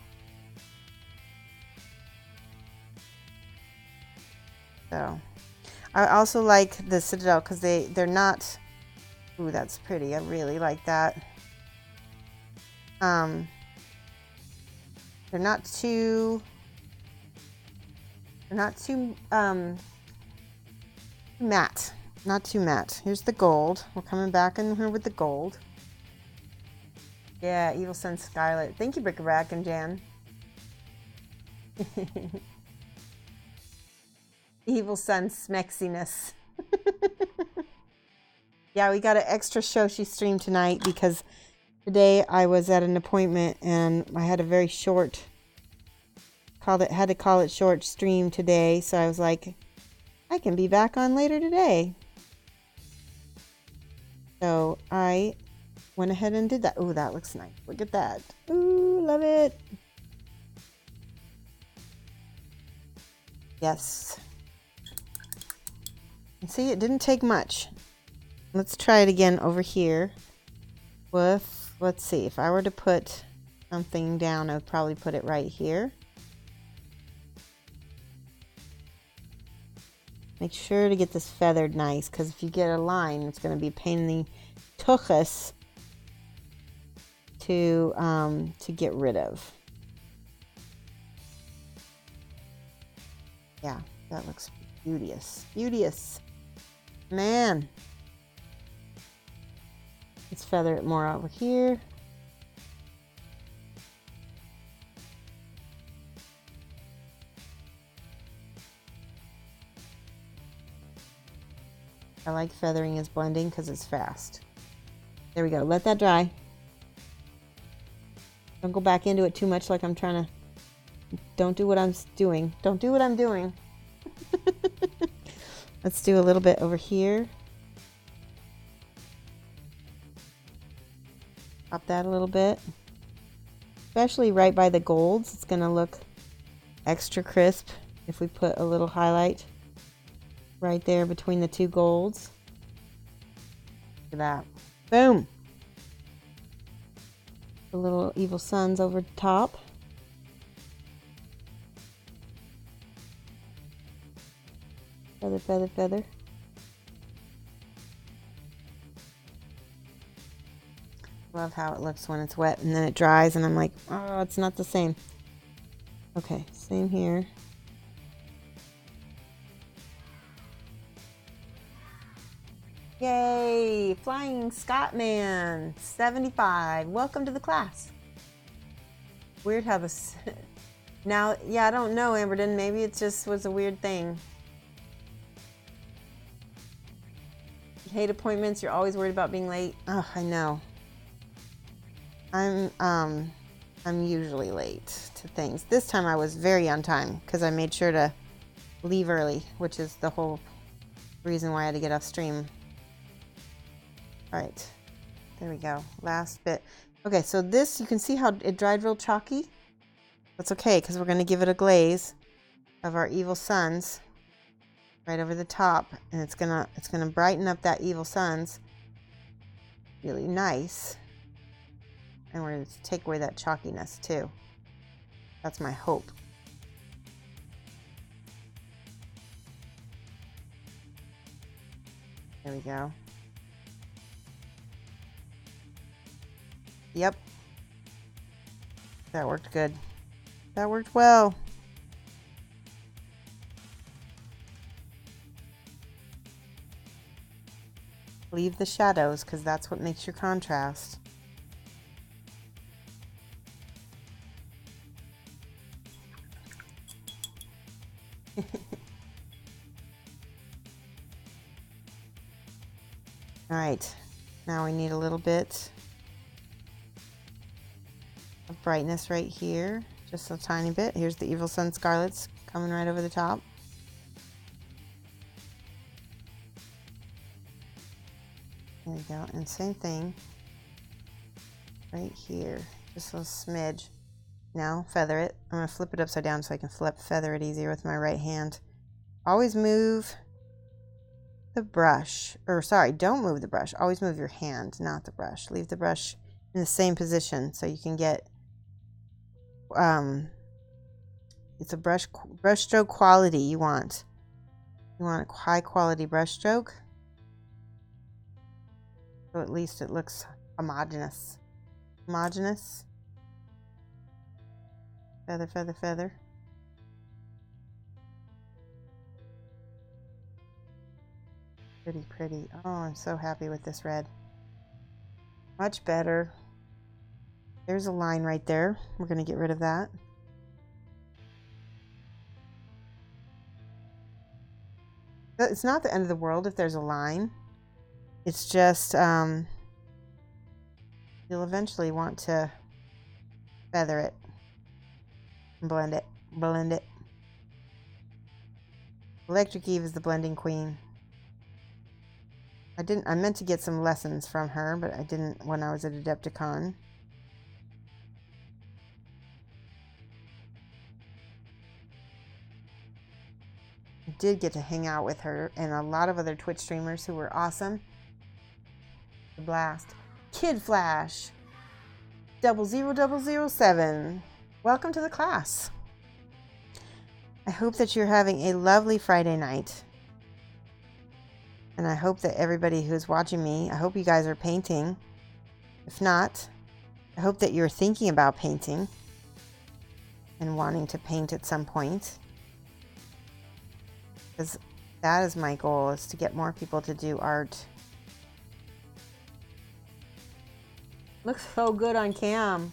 [SPEAKER 2] So I also like the Citadel because they're not Ooh, that's pretty. I really like that. They're not too matte. Not too matte. Here's the gold. We're coming back in here with the gold. Yeah, Evil Sun Scarlet. Thank you, Brick-a-Brack and Jan. Evil Sun Smexiness. Yeah, we got an extra Shoshie stream tonight because today I was at an appointment and I had a very short, had to call it short stream today. So I was like, I can be back on later today. So I went ahead and did that. Oh, that looks nice. Look at that. Ooh, love it. Yes. And see, it didn't take much. Let's try it again over here with, let's see, if I were to put something down, I would probably put it right here. Make sure to get this feathered nice, because if you get a line, it's going to be a pain in the tuchus to get rid of. Yeah, that looks beauteous. Beauteous. Man. Let's feather it more over here. I like feathering as blending because it's fast. There we go. Let that dry. Don't go back into it too much like I'm trying to. Don't do what I'm doing. Don't do what I'm doing. Let's do a little bit over here. Pop that a little bit. Especially right by the golds. It's going to look extra crisp if we put a little highlight right there between the two golds. Look at that. Boom. The little Evil Suns over the top. Feather, feather, feather. Love how it looks when it's wet and then it dries and I'm like, oh, it's not the same. Okay, same here. Yay! Flying Scottman 75. Welcome to the class. Weird how this. Now, yeah, I don't know, Amberden. Maybe it just was a weird thing. You hate appointments. You're always worried about being late. Oh, I know. I'm usually late to things. This time I was very on time because I made sure to leave early, which is the whole reason why I had to get off stream. All right, there we go. Last bit. Okay, so this, you can see how it dried real chalky. That's okay because we're going to give it a glaze of our Evil Suns right over the top, and it's gonna brighten up that Evil Suns really nice. And we're going to take away that chalkiness too. That's my hope. There we go. Yep. That worked good. That worked well. Leave the shadows because that's what makes your contrast. All right, now we need a little bit of brightness right here, just a tiny bit. Here's the Evil Sun Scarlets coming right over the top. There we go, and same thing right here, just a smidge. Now feather it. I'm going to flip it upside down so I can feather it easier with my right hand. Always move the brush, or sorry, don't move the brush. Always move your hand, not the brush. Leave the brush in the same position so you can get, it's a brush stroke quality you want. You want a high quality brush stroke. So at least it looks homogeneous. Homogeneous. Feather, feather, feather. Pretty, pretty. Oh, I'm so happy with this red. Much better. There's a line right there. We're going to get rid of that. It's not the end of the world if there's a line. It's just you'll eventually want to feather it. Blend it. Blend it. Electric Eve is the blending queen. I meant to get some lessons from her, but I didn't when I was at Adepticon. I did get to hang out with her and a lot of other Twitch streamers who were awesome. A blast. Kid Flash 00007. Welcome to the class. I hope that you're having a lovely Friday night. And I hope that everybody who's watching me, I hope you guys are painting. If not, I hope that you're thinking about painting and wanting to paint at some point. Because that is my goal, is to get more people to do art. Looks so good on cam.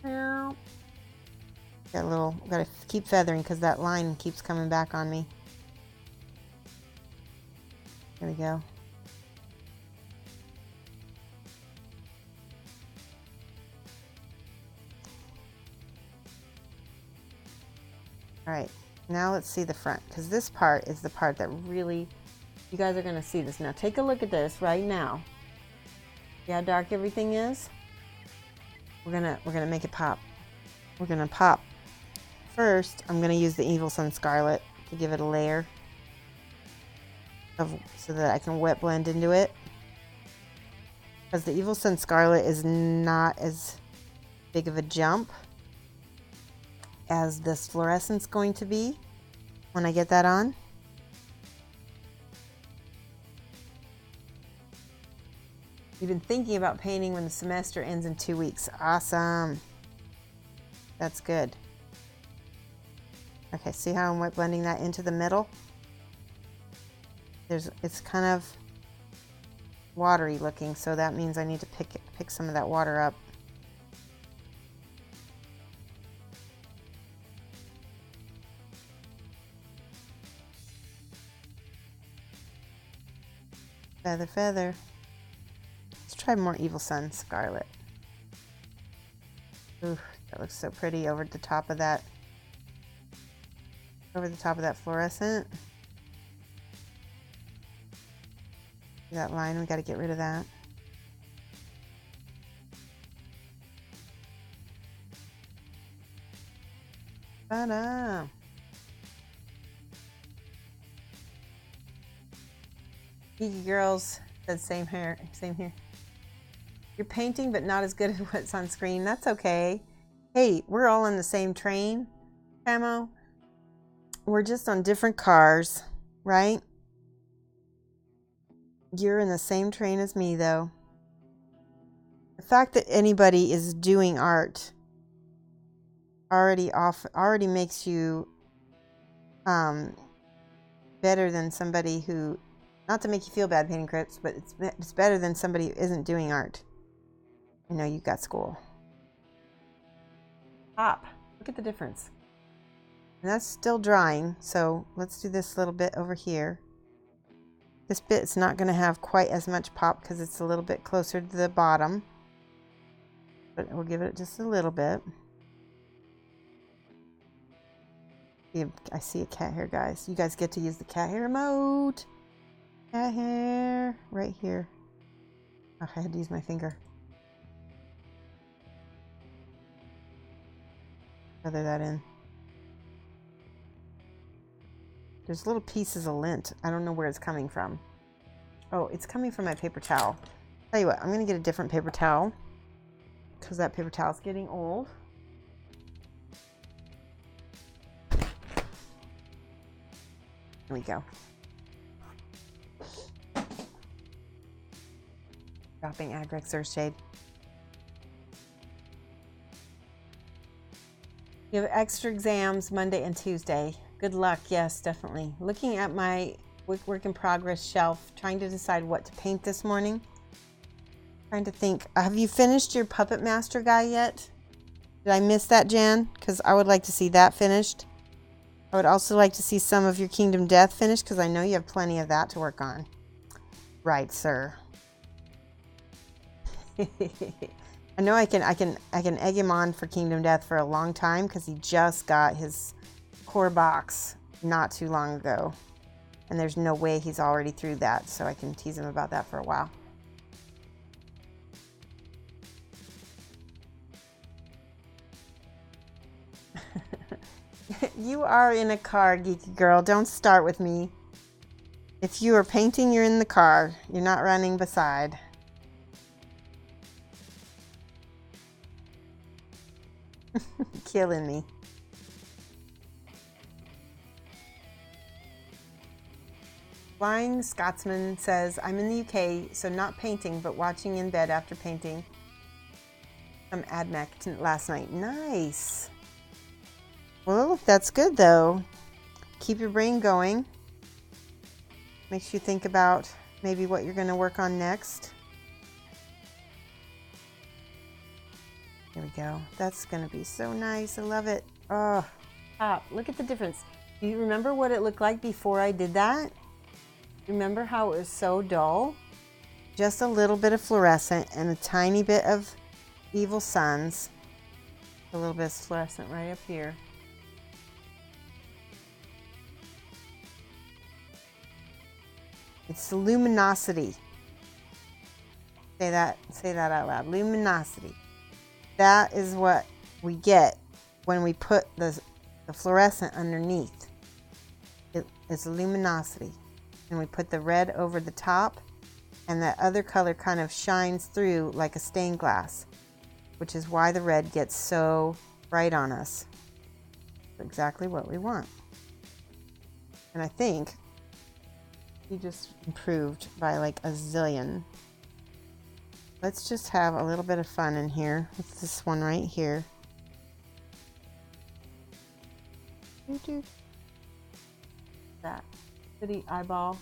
[SPEAKER 2] Got to keep feathering because that line keeps coming back on me. There we go. All right, now let's see the front, because this part is the part that really, you guys are going to see this. Now take a look at this right now. See how dark everything is? We're gonna make it pop. We're gonna pop. First, I'm gonna use the Evil Sun Scarlet to give it a layer so that I can wet blend into it. Because the Evil Sun Scarlet is not as big of a jump as this fluorescent's going to be when I get that on. You've been thinking about painting when the semester ends in 2 weeks. Awesome. That's good. Okay, see how I'm wet blending that into the middle? It's kind of watery looking, so that means I need to pick some of that water up. Feather, feather. Let's try more Evil Sun Scarlet. Ooh, that looks so pretty over the top of that. Over the top of that fluorescent. See that line? We got to get rid of that. Ta-da! Geeky Girls said same here, same here. You're painting, but not as good as what's on screen. That's okay. Hey, we're all on the same train, Camo. We're just on different cars, right? You're in the same train as me, though. The fact that anybody is doing art already makes you better than somebody who, not to make you feel bad, Painting Critics, but it's better than somebody who isn't doing art. I know you've got school. Pop. Look at the difference. And that's still drying, so let's do this little bit over here. This bit's not going to have quite as much pop because it's a little bit closer to the bottom. But we'll give it just a little bit. I see a cat hair, guys. You guys get to use the cat hair emote. Cat hair. Right here. Oh, I had to use my finger. Feather that in. There's little pieces of lint. I don't know where it's coming from. Oh, it's coming from my paper towel. Tell you what, I'm going to get a different paper towel because that paper towel is getting old. There we go. Dropping Agric Earthshade. You have extra exams Monday and Tuesday. Good luck. Yes, definitely. Looking at my work in progress shelf, trying to decide what to paint this morning. Trying to think. Have you finished your Puppet Master guy yet? Did I miss that, Jan? Because I would like to see that finished. I would also like to see some of your Kingdom Death finished because I know you have plenty of that to work on. Right, sir. I know I can egg him on for Kingdom Death for a long time because he just got his core box not too long ago. And there's no way he's already through that, so I can tease him about that for a while. You are in a car, geeky girl. Don't start with me. If you are painting, you're in the car. You're not running beside. Killing me. Flying Scotsman says, I'm in the UK, so not painting, but watching in bed after painting some AdMech last night. Nice. Well, that's good though. Keep your brain going. Makes you think about maybe what you're going to work on next. There we go. That's going to be so nice. I love it. Oh, top. Look at the difference. Do you remember what it looked like before I did that? Remember how it was so dull? Just a little bit of fluorescent and a tiny bit of Evil Suns. A little bit of fluorescent right up here. It's the luminosity. Say that out loud. Luminosity. That is what we get when we put the fluorescent underneath. It's luminosity. And we put the red over the top, and that other color kind of shines through like a stained glass, which is why the red gets so bright on us. Exactly what we want. And I think he just improved by like a zillion. Let's just have a little bit of fun in here with this one right here. That pretty eyeball.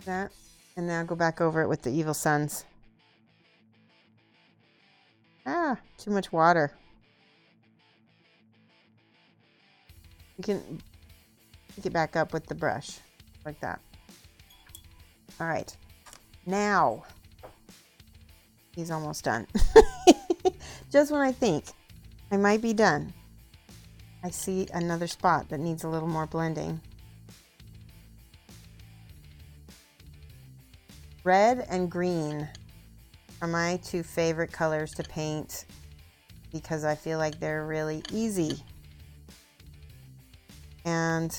[SPEAKER 2] That. And now go back over it with the Evil Suns. Ah, too much water. You can pick it back up with the brush. Like that. All right. Now, he's almost done. Just when I think I might be done, I see another spot that needs a little more blending. Red and green are my two favorite colors to paint because I feel like they're really easy. And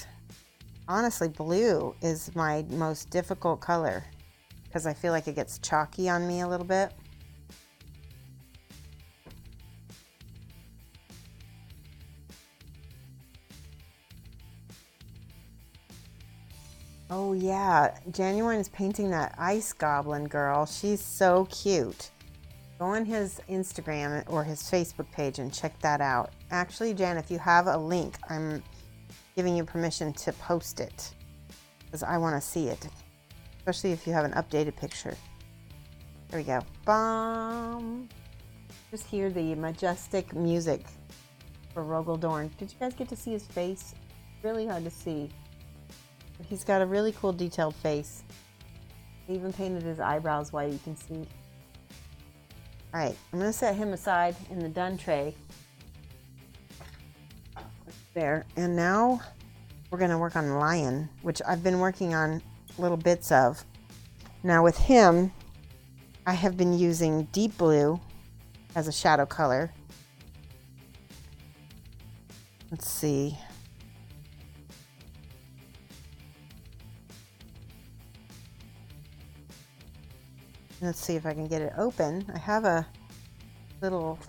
[SPEAKER 2] honestly, blue is my most difficult color because I feel like it gets chalky on me a little bit. Oh yeah, Genuine is painting that ice goblin girl. She's so cute. Go on his Instagram or his Facebook page and check that out. Actually, Jan, if you have a link, I'm giving you permission to post it because I want to see it, especially if you have an updated picture. There we go. Bum. Just hear the majestic music for Rogal Dorn. Did you guys get to see his face? Really hard to see. But he's got a really cool detailed face. He even painted his eyebrows white, you can see. All right, I'm going to set him aside in the done tray. There, and now we're going to work on Lion, which I've been working on little bits of. Now with him, I have been using deep blue as a shadow color. Let's see. Let's see if I can get it open. I have a little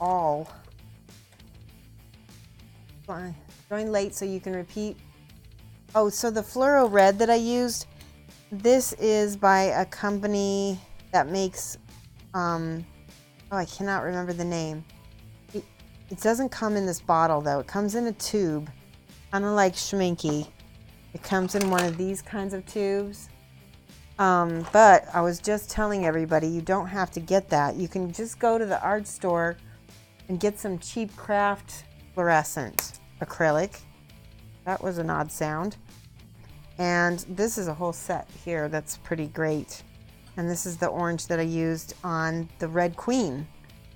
[SPEAKER 2] awl. Join late so you can repeat. Oh, so the fluoro red that I used This is by a company that makes, oh, I cannot remember the name. It doesn't come in this bottle though. It comes in a tube, kind of like Schminky. It comes in one of these kinds of tubes. But I was just telling everybody, you don't have to get that. You can just go to the art store and get some cheap craft fluorescent acrylic. That was an odd sound. And this is a whole set here that's pretty great. And this is the orange that I used on the Red Queen.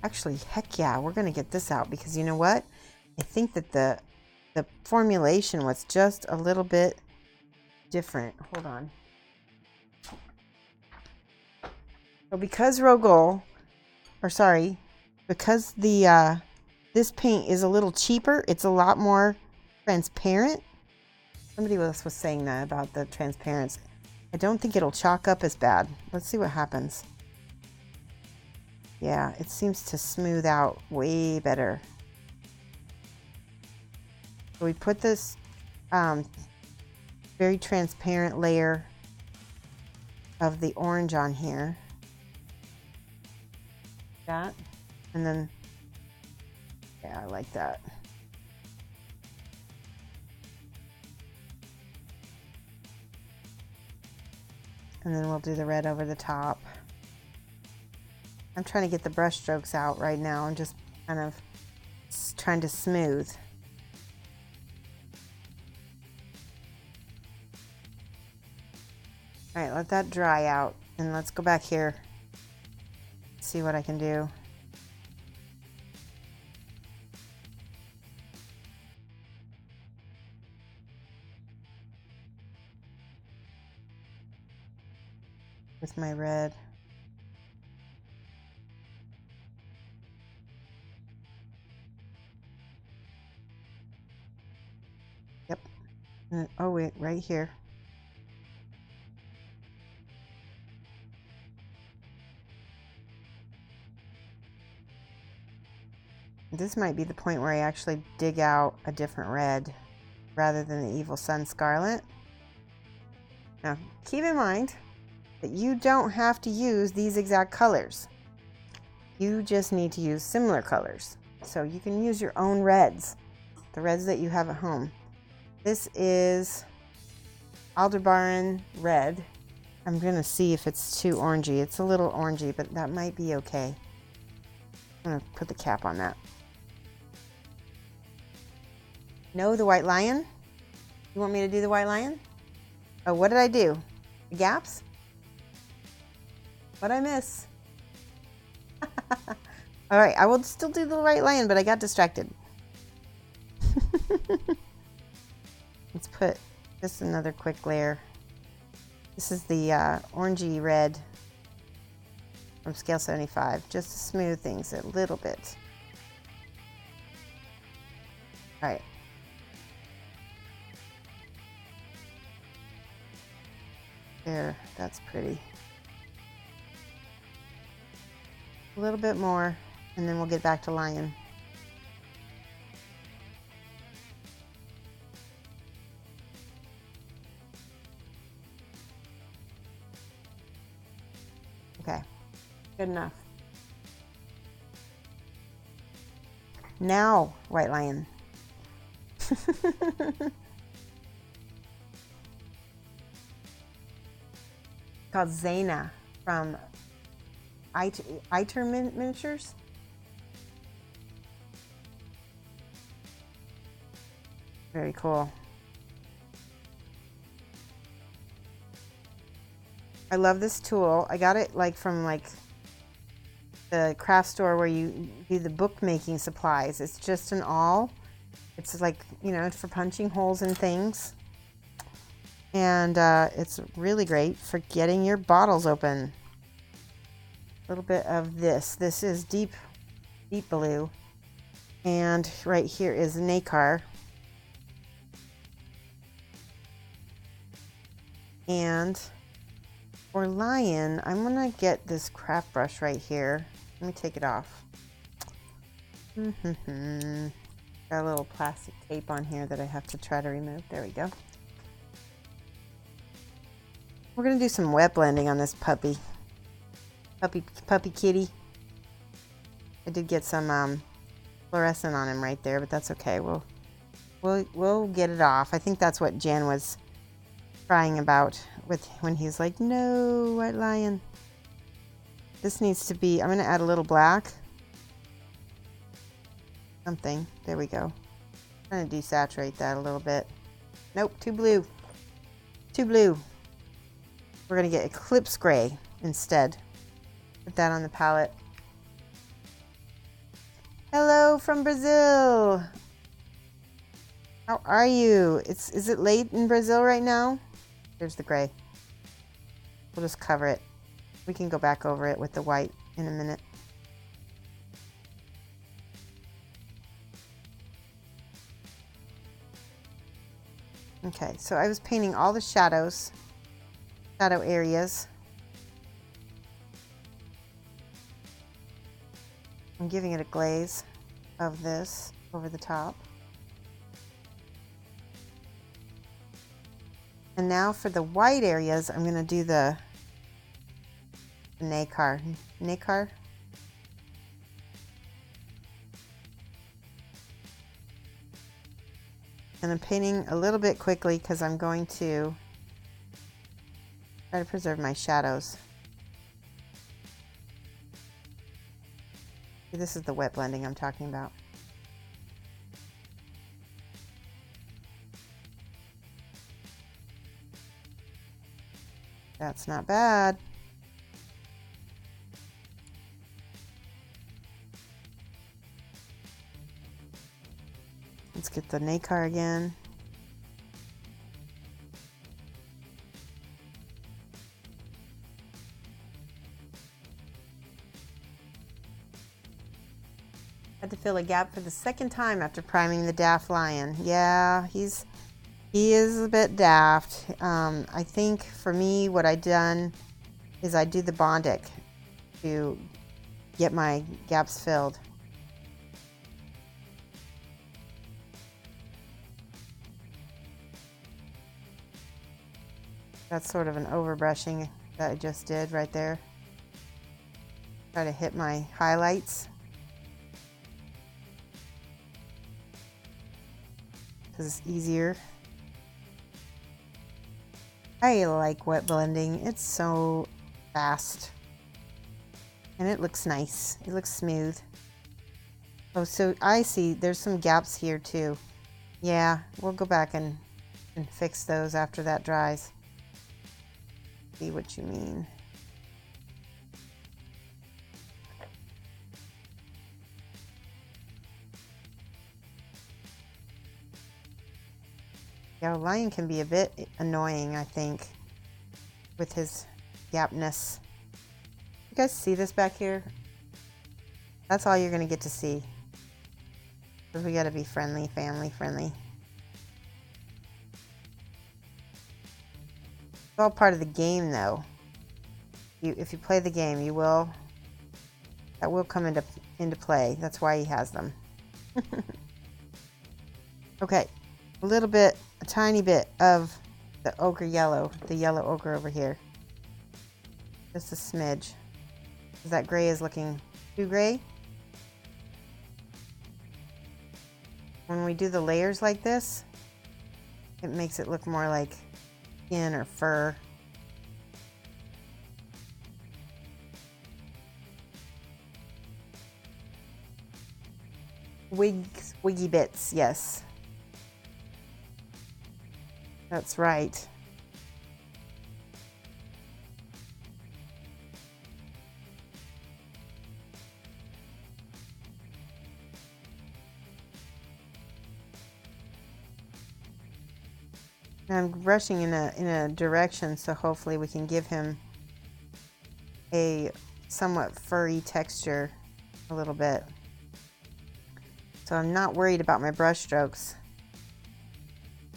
[SPEAKER 2] Actually, heck yeah, we're gonna get this out because you know what? I think that the formulation was just a little bit different. Hold on. So because because the this paint is a little cheaper, it's a lot more transparent. Somebody else was saying that about the transparency. I don't think it'll chalk up as bad. Let's see what happens. Yeah, it seems to smooth out way better. So we put this very transparent layer of the orange on here. That, and then, yeah, I like that. And then we'll do the red over the top. I'm trying to get the brush strokes out right now. I'm just kind of trying to smooth. All right, let that dry out. And let's go back here. See what I can do. With my red. Yep. And, oh wait, right here. This might be the point where I actually dig out a different red rather than the Evil Sun Scarlet. Now, keep in mind that you don't have to use these exact colors. You just need to use similar colors. So you can use your own reds, the reds that you have at home. This is Aldebaran Red. I'm gonna see if it's too orangey. It's a little orangey, but that might be okay. I'm gonna put the cap on that. No, the White Lion? You want me to do the White Lion? Oh, what did I do? The gaps? What'd I miss? All right, I will still do the White Lion, but I got distracted. Let's put just another quick layer. This is the orangey red from scale 75, just to smooth things a little bit. All right. There, that's pretty. A little bit more, and then we'll get back to lion. Okay, good enough. Now, White Lion. Called Zena from Iter Miniatures. Very cool. I love this tool. I got it from the craft store where you do the bookmaking supplies. It's just an awl. It's like, it's for punching holes in things. And it's really great for getting your bottles open. A little bit of this. This is deep blue. And right here is Nakar. And for lion, I'm gonna get this craft brush right here. Let me take it off. Got a little plastic tape on here that I have to try to remove. There we go. We're gonna do some wet blending on this puppy kitty. I did get some fluorescent on him right there, but that's okay. We'll get it off. I think that's what Jen was crying about when he's like, no, white lion. This needs to be, I'm going to add a little black. Something. There we go. I'm going to desaturate that a little bit. Nope, too blue. Too blue. We're going to get Eclipse Gray instead. Put that on the palette. Hello from Brazil. How are you? Is it late in Brazil right now? There's the gray. We'll just cover it. We can go back over it with the white in a minute. Okay, so I was painting all the shadow areas. I'm giving it a glaze of this over the top. And now for the white areas, I'm going to do the nacre. And I'm painting a little bit quickly because I'm going to try to preserve my shadows. This is the wet blending I'm talking about. That's not bad. Let's get the nacre again. Had to fill a gap for the second time after priming the daft lion. Yeah, he is a bit daft. I think for me, what I've done is I do the Bondic to get my gaps filled. That's sort of an overbrushing that I just did right there. Try to hit my highlights. Because it's easier. I like wet blending. It's so fast. And it looks nice. It looks smooth. Oh, so I see there's some gaps here too. Yeah, we'll go back and fix those after that dries. See what you mean. Yeah, lion can be a bit annoying, I think, with his gapness. You guys see this back here? That's all you're going to get to see. Because we got to be friendly, family friendly. It's all part of the game, though. If you play the game, that will come into play. That's why he has them. Okay, a tiny bit of the ochre yellow, the yellow ochre over here. Just a smidge. Because that gray is looking too gray. When we do the layers like this, it makes it look more like skin or fur. Wiggy bits, yes. That's right. I'm brushing in a direction, so hopefully we can give him a somewhat furry texture a little bit. So I'm not worried about my brush strokes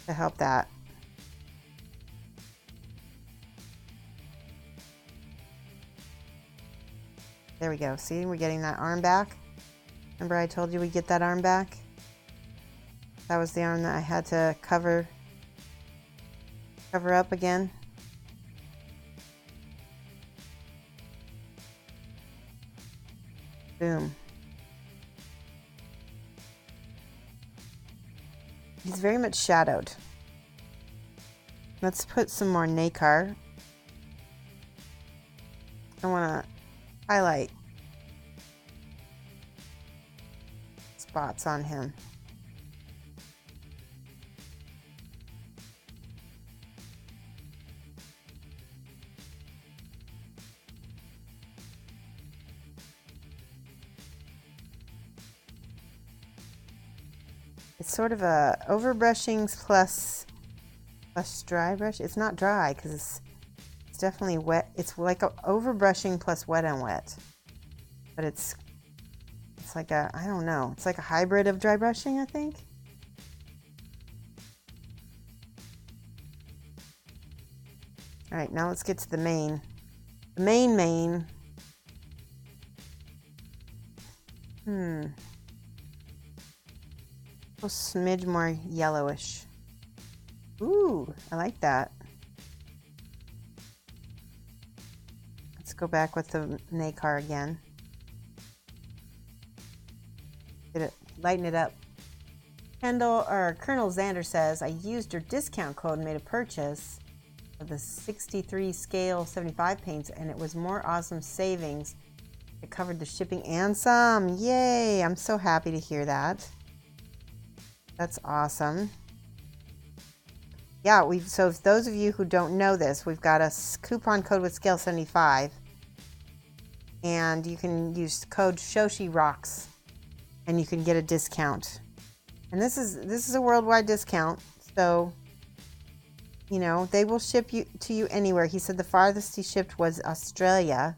[SPEAKER 2] to help that. There we go. See, we're getting that arm back. Remember I told you we'd get that arm back? That was the arm that I had to cover up again. Boom. He's very much shadowed. Let's put some more nacre. I want to highlight spots on him. It's sort of a overbrushing plus dry brush. It's not dry because it's definitely wet. It's like a overbrushing plus wet and wet, but it's like a, I don't know, it's like a hybrid of dry brushing, I think. All right, now let's get to the main. The main. A smidge more yellowish. Ooh, I like that. Let's go back with the nacre again. Get it, lighten it up. Kendall or Colonel Xander says, I used your discount code and made a purchase of the 63 scale 75 paints, and it was more awesome savings. It covered the shipping and some. Yay! I'm so happy to hear that. That's awesome. Yeah, so if those of you who don't know this, we've got a coupon code with scale 75, and you can use code Shoshie Rocks, and you can get a discount. And this is a worldwide discount, so you know they will ship you to you anywhere. He said the farthest he shipped was Australia,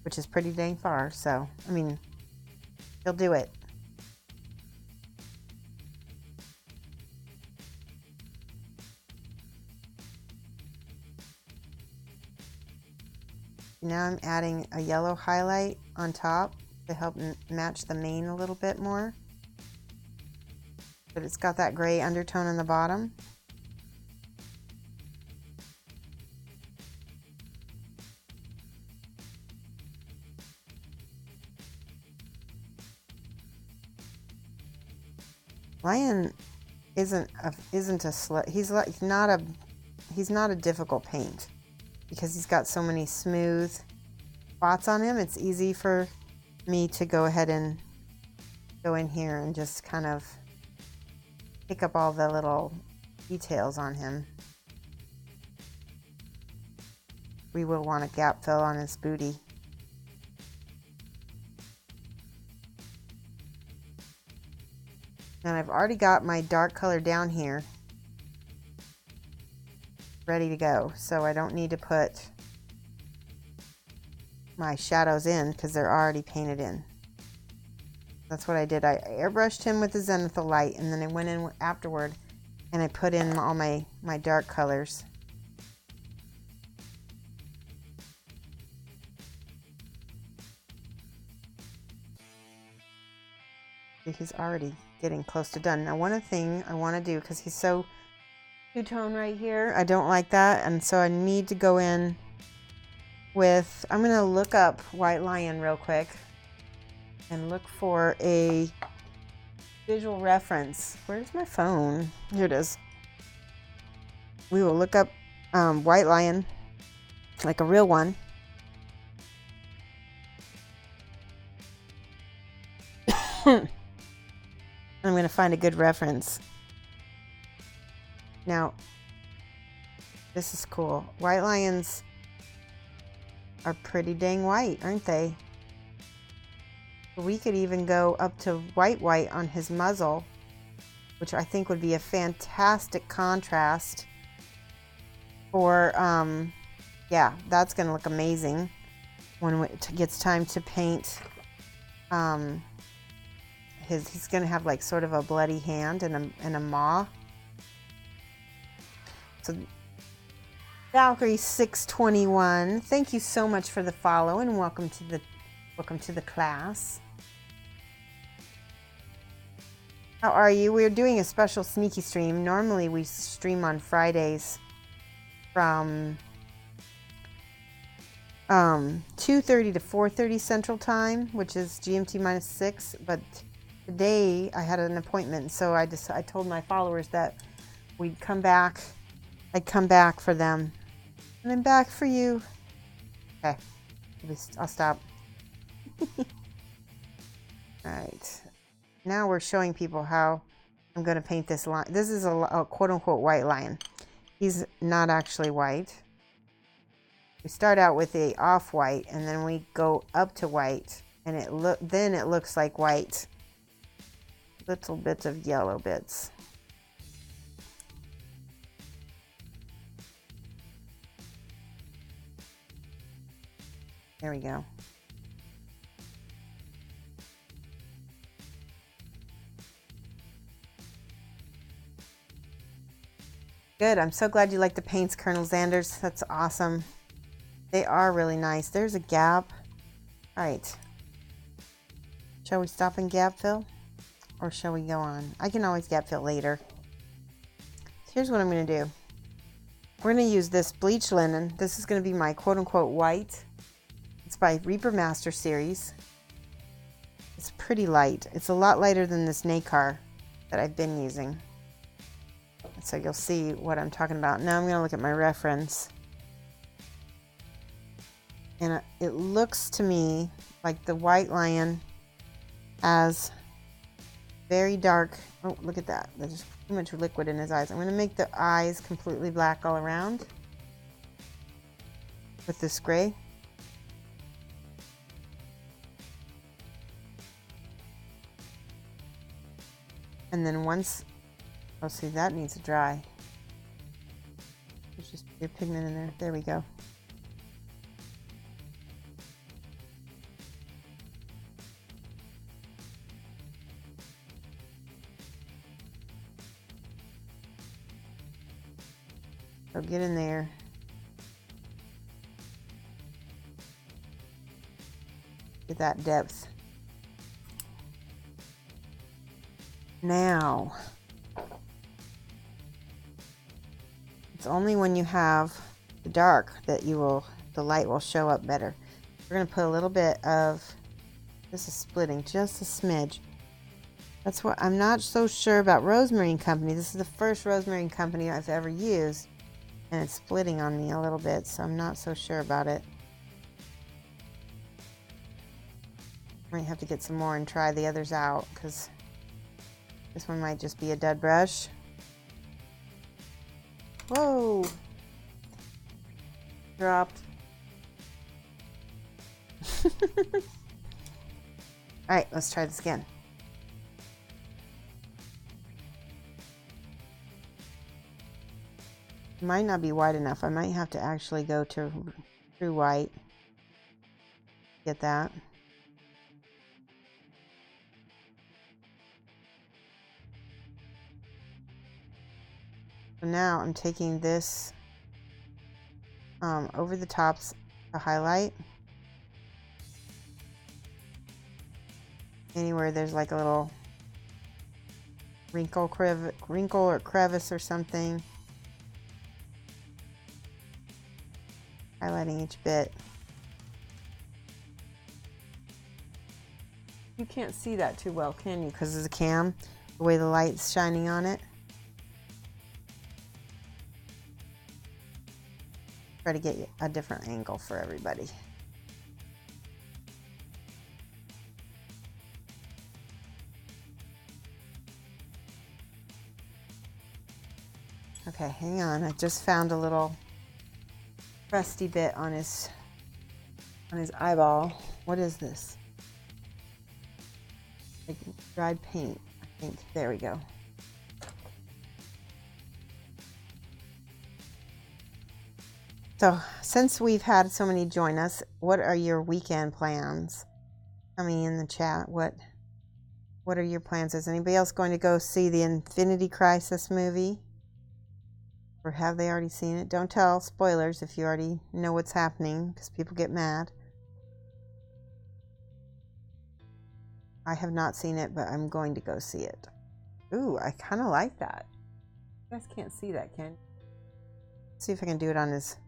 [SPEAKER 2] which is pretty dang far. So I mean, he'll do it. Now I'm adding a yellow highlight on top to help match the mane a little bit more. But it's got that gray undertone in the bottom. Lion isn't a he's not a difficult paint. Because he's got so many smooth spots on him, it's easy for me to go ahead and go in here and just kind of pick up all the little details on him. We will want a gap fill on his booty. And I've already got my dark color down here ready to go, so I don't need to put my shadows in because they're already painted in. That's what I did. I airbrushed him with the zenithal light, and then I went in afterward and I put in all my dark colors. He's already getting close to done. Now one thing I want to do, because he's so two-tone right here, I don't like that, and so I need to go in with, I'm going to look up White Lion real quick and look for a visual reference. Where's my phone? Here it is. We will look up White Lion, like a real one. I'm going to find a good reference. Now, this is cool. White lions are pretty dang white, aren't they? We could even go up to white on his muzzle, which I think would be a fantastic contrast for, yeah, that's going to look amazing when it gets time to paint. He's going to have like sort of a bloody hand and a maw. So Valkyrie 621, thank you so much for the follow and welcome to the class. How are you? We're doing a special sneaky stream. Normally we stream on Fridays from 2:30 to 4:30 Central Time, which is GMT -6. But today I had an appointment, so I told my followers that we'd come back. I'd come back for them, and I'm back for you. Okay, I'll stop. All right, now we're showing people how I'm going to paint this line. This is a quote-unquote white lion. He's not actually white. We start out with a off-white, and then we go up to white, and then it looks like white. Little bits of yellow bits. There we go. Good. I'm so glad you like the paints, Colonel Zanders. That's awesome. They are really nice. There's a gap. All right. Shall we stop and gap fill? Or shall we go on? I can always gap fill later. Here's what I'm going to do. We're going to use this bleach linen. This is going to be my quote-unquote white. It's by Reaper Master Series. It's pretty light. It's a lot lighter than this Nacre that I've been using. So you'll see what I'm talking about. Now I'm going to look at my reference. And it looks to me like the white lion has very dark... Oh, look at that. There's too much liquid in his eyes. I'm going to make the eyes completely black all around with this gray. And then once... Oh, see, that needs to dry. There's just your pigment in there. There we go. So get in there. Get that depth. Now, it's only when you have the dark that the light will show up better. We're going to put a little bit of, this is splitting just a smidge. That's what I'm not so sure about Rosemarine Company. This is the first Rosemarine Company I've ever used, and it's splitting on me a little bit, so I'm not so sure about it. Might have to get some more and try the others out, because this one might just be a dud brush. Whoa! Dropped. Alright, let's try this again. Might not be wide enough. I might have to actually go to true white. Get that. So now I'm taking this over the tops to highlight. Anywhere there's like a little wrinkle or crevice or something. Highlighting each bit. You can't see that too well, can you? Because of the cam, the way the light's shining on it. Try to get a different angle for everybody. Okay, hang on. I just found a little crusty bit on his eyeball. What is this? Like dried paint, I think. There we go. So, since we've had so many join us, what are your weekend plans? Tell me in the chat. What are your plans? Is anybody else going to go see the Infinity Crisis movie? Or have they already seen it? Don't tell spoilers if you already know what's happening, because people get mad. I have not seen it, but I'm going to go see it. Ooh, I kind of like that. You guys can't see that, can you? See if I can do it on his...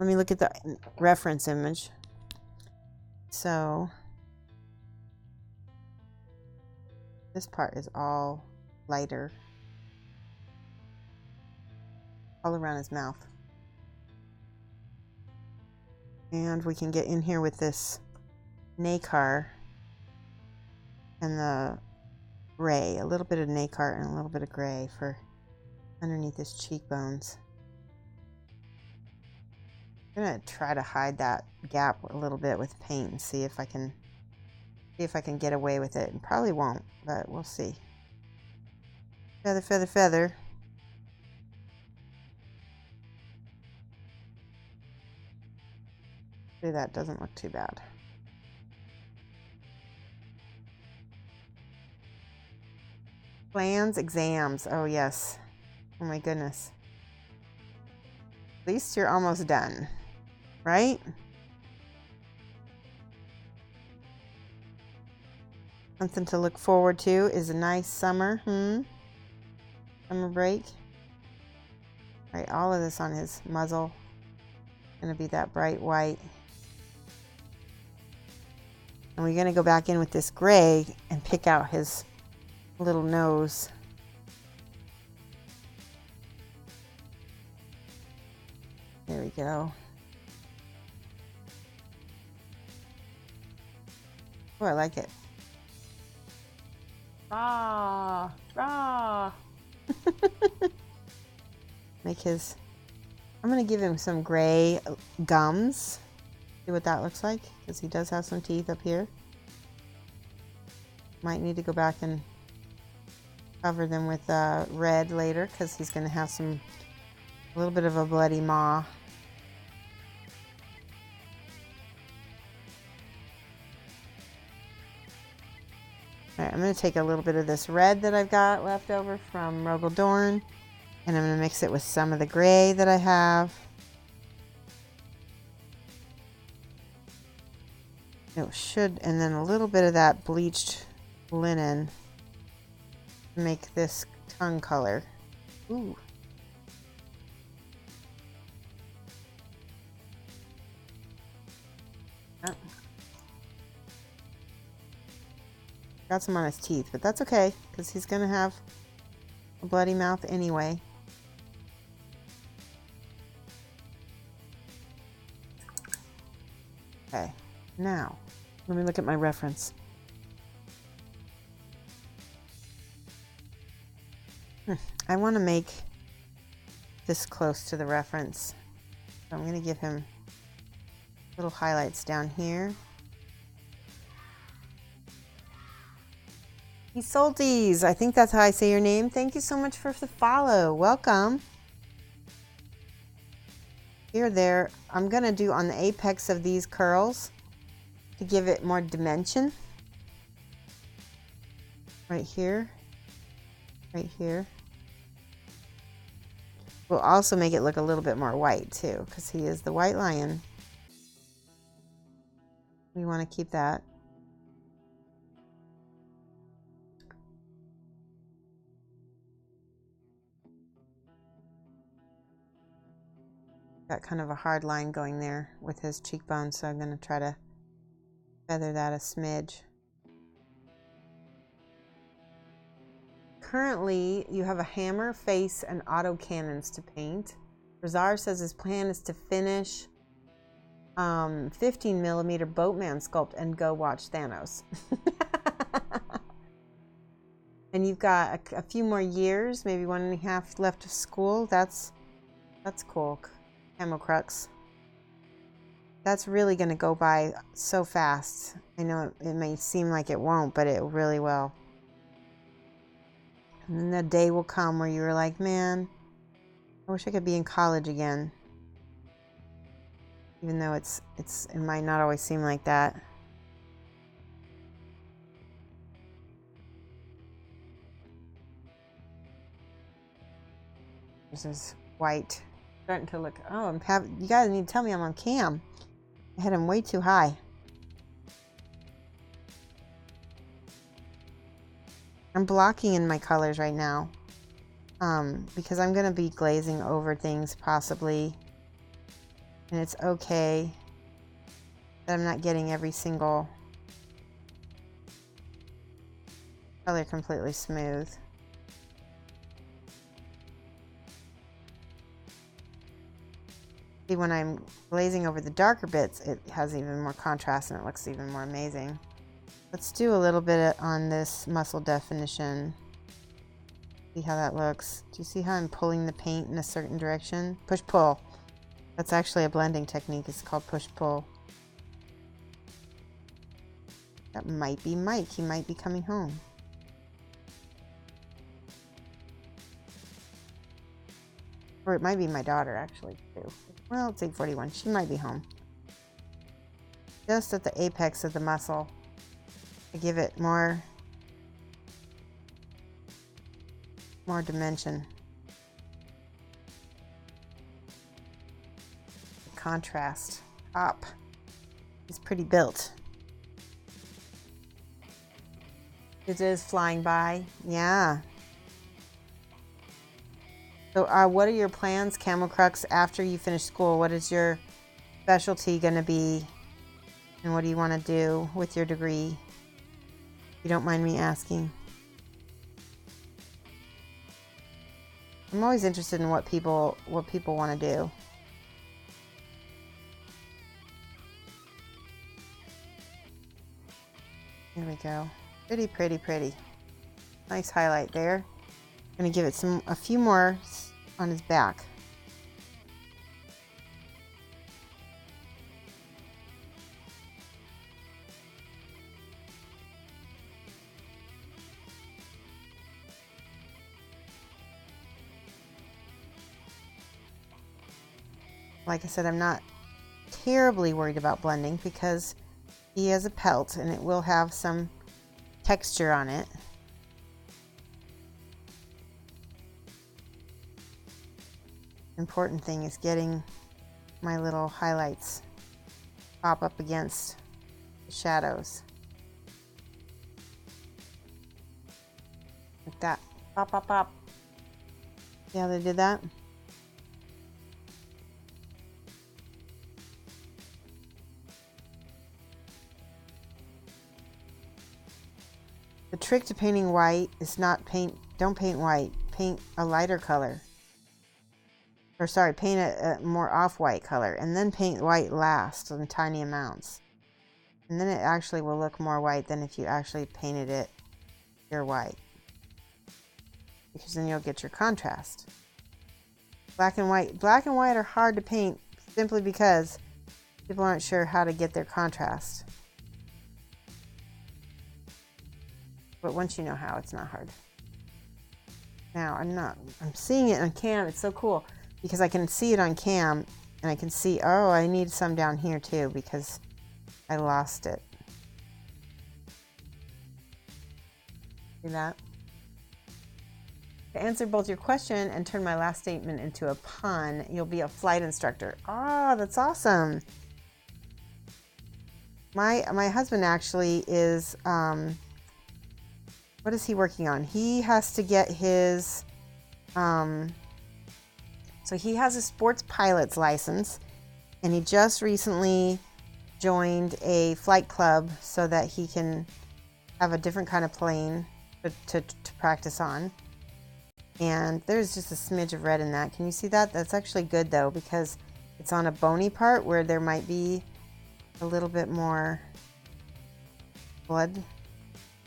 [SPEAKER 2] Let me look at the reference image. So this part is all lighter, all around his mouth. And we can get in here with this nacre and the gray, a little bit of nacre and a little bit of gray for underneath his cheekbones. I'm gonna try to hide that gap a little bit with paint and see if I can get away with it. And probably won't, but we'll see. Feather, feather, feather. See, that doesn't look too bad. Plans, exams. Oh yes. Oh my goodness. At least you're almost done, right? Something to look forward to is a nice summer. Summer break. Right, all of this on his muzzle. Gonna be that bright white. And we're gonna go back in with this gray and pick out his little nose. There we go. Oh, I like it. Ah, ah. Make his. I'm gonna give him some gray gums. See what that looks like, because he does have some teeth up here. Might need to go back and cover them with red later, because he's gonna have a little bit of a bloody maw. Alright, I'm going to take a little bit of this red that I've got left over from Rogal Dorn, and I'm going to mix it with some of the gray that I have. It should, and then a little bit of that bleached linen to make this tongue color. Ooh. Oh. Got some on his teeth, but that's okay, because he's going to have a bloody mouth anyway. Okay, now, let me look at my reference. I want to make this close to the reference. So I'm going to give him little highlights down here. Isoltes, I think that's how I say your name. Thank you so much for the follow. Welcome. Here, there. I'm going to do on the apex of these curls to give it more dimension. Right here. Right here. We'll also make it look a little bit more white too, because he is the white lion. We want to keep that. Got kind of a hard line going there with his cheekbone, so I'm going to try to feather that a smidge. Currently, you have a hammer, face, and auto cannons to paint. Razar says his plan is to finish 15mm boatman sculpt and go watch Thanos. And you've got a few more years, maybe 1.5 left of school. That's cool. Camo Crux. That's really going to go by so fast. I know it may seem like it won't, but it really will. And then the day will come where you're like, man, I wish I could be in college again. Even though it might not always seem like that. This is white. Starting to look, oh, you guys need to tell me I'm on cam. I had him way too high. I'm blocking in my colors right now because I'm going to be glazing over things possibly And it's okay that I'm not getting every single color completely smooth. See, when I'm glazing over the darker bits, it has even more contrast and it looks even more amazing. Let's do a little bit on this muscle definition. See how that looks. Do you see how I'm pulling the paint in a certain direction? Push-pull. That's actually a blending technique. It's called push-pull. That might be Mike. He might be coming home. Or it might be my daughter, actually, too. Well, it's 8:41. She might be home. Just at the apex of the muscle to give it more dimension. Contrast. Top. He's pretty built. It is flying by. Yeah. So what are your plans, Camel Crux, after you finish school? What is your specialty going to be? And what do you want to do with your degree? If you don't mind me asking. I'm always interested in what people want to do. There we go. Pretty, pretty, pretty. Nice highlight there. I'm going to give it a few more on his back. Like I said, I'm not terribly worried about blending because he has a pelt and it will have some texture on it. Important thing is getting my little highlights pop up against the shadows. Like that. Pop, pop, pop. See how they did that? The trick to painting white is don't paint white, paint a lighter color. Or sorry, paint a more off-white color and then paint white last in tiny amounts. And then it actually will look more white than if you actually painted it pure white. Because then you'll get your contrast. Black and white are hard to paint simply because people aren't sure how to get their contrast. But once you know how, it's not hard. Now, I'm seeing it on cam. It's so cool because I can see it on cam and I can see, oh, I need some down here too because I lost it. See that? To answer both your question and turn my last statement into a pun, you'll be a flight instructor. Oh, that's awesome. My husband actually is, what is he working on? He has to get his, so he has a sports pilot's license and he just recently joined a flight club so that he can have a different kind of plane to practice on. And there's just a smidge of red in that. Can you see that? That's actually good though because it's on a bony part where there might be a little bit more blood.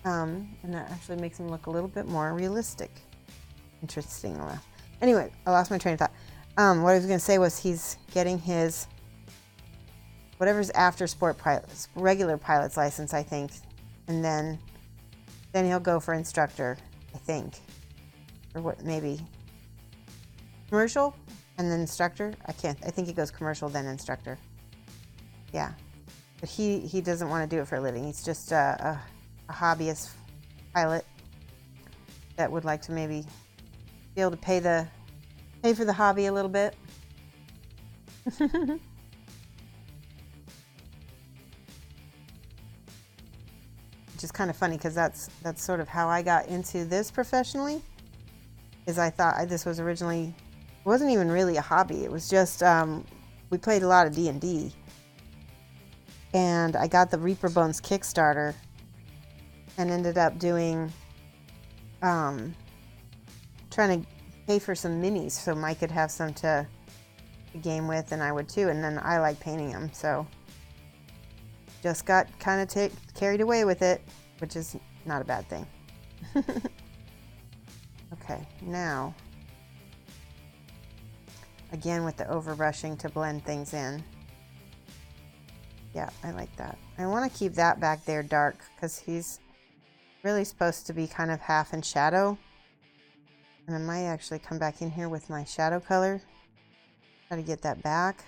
[SPEAKER 2] And that actually makes him look a little bit more realistic. Interesting. Anyway, I lost my train of thought. What I was going to say was he's getting his whatever's after regular pilot's license, I think, and then he'll go for instructor, I think, or what, maybe commercial and then instructor. I think he goes commercial then instructor. Yeah, but he doesn't want to do it for a living. He's just a hobbyist pilot that would like to maybe be able to pay for the hobby a little bit. Which is kind of funny because that's sort of how I got into this professionally. Is I thought this was originally, it wasn't even really a hobby. It was just we played a lot of D&D, and I got the Reaper Bones Kickstarter and ended up doing trying to pay for some minis so Mike could have some to game with, and I would too. And then I like painting them, so just got kind of carried away with it, which is not a bad thing. Okay, now again with the overbrushing to blend things in. Yeah, I like that. I want to keep that back there dark because he's really supposed to be kind of half in shadow. And I might actually come back in here with my shadow color. Try to get that back.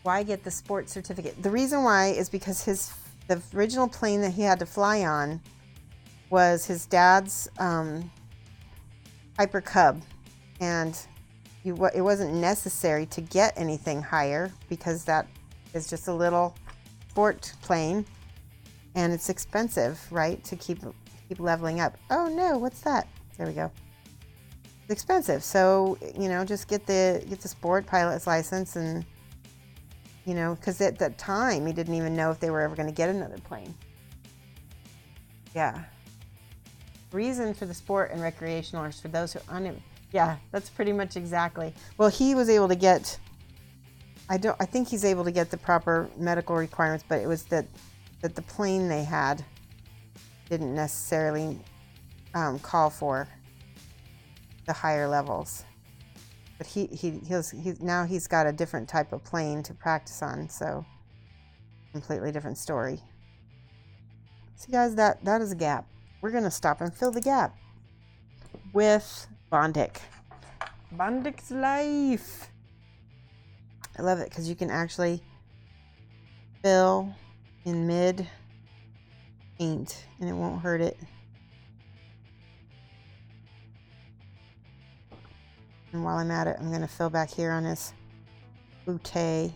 [SPEAKER 2] Why get the sports certificate? The reason why is because the original plane that he had to fly on was his dad's Piper Cub, and it wasn't necessary to get anything higher because that is just a little sport plane, and it's expensive, right, to keep leveling up. Oh no, what's that? There we go. It's expensive, so just get the sport pilot's license, and because at that time he didn't even know if they were ever going to get another plane. Yeah. Reason for the sport and recreational is for those who yeah, that's pretty much exactly. Well, he was able to get, I think he's able to get the proper medical requirements, but it was that the plane they had didn't necessarily call for the higher levels. But he's got a different type of plane to practice on, so completely different story. See guys, that is a gap. We're gonna stop and fill the gap with Bondic. Bondic's life. I love it because you can actually fill in mid paint and it won't hurt it. And while I'm at it, I'm going to fill back here on his bootay.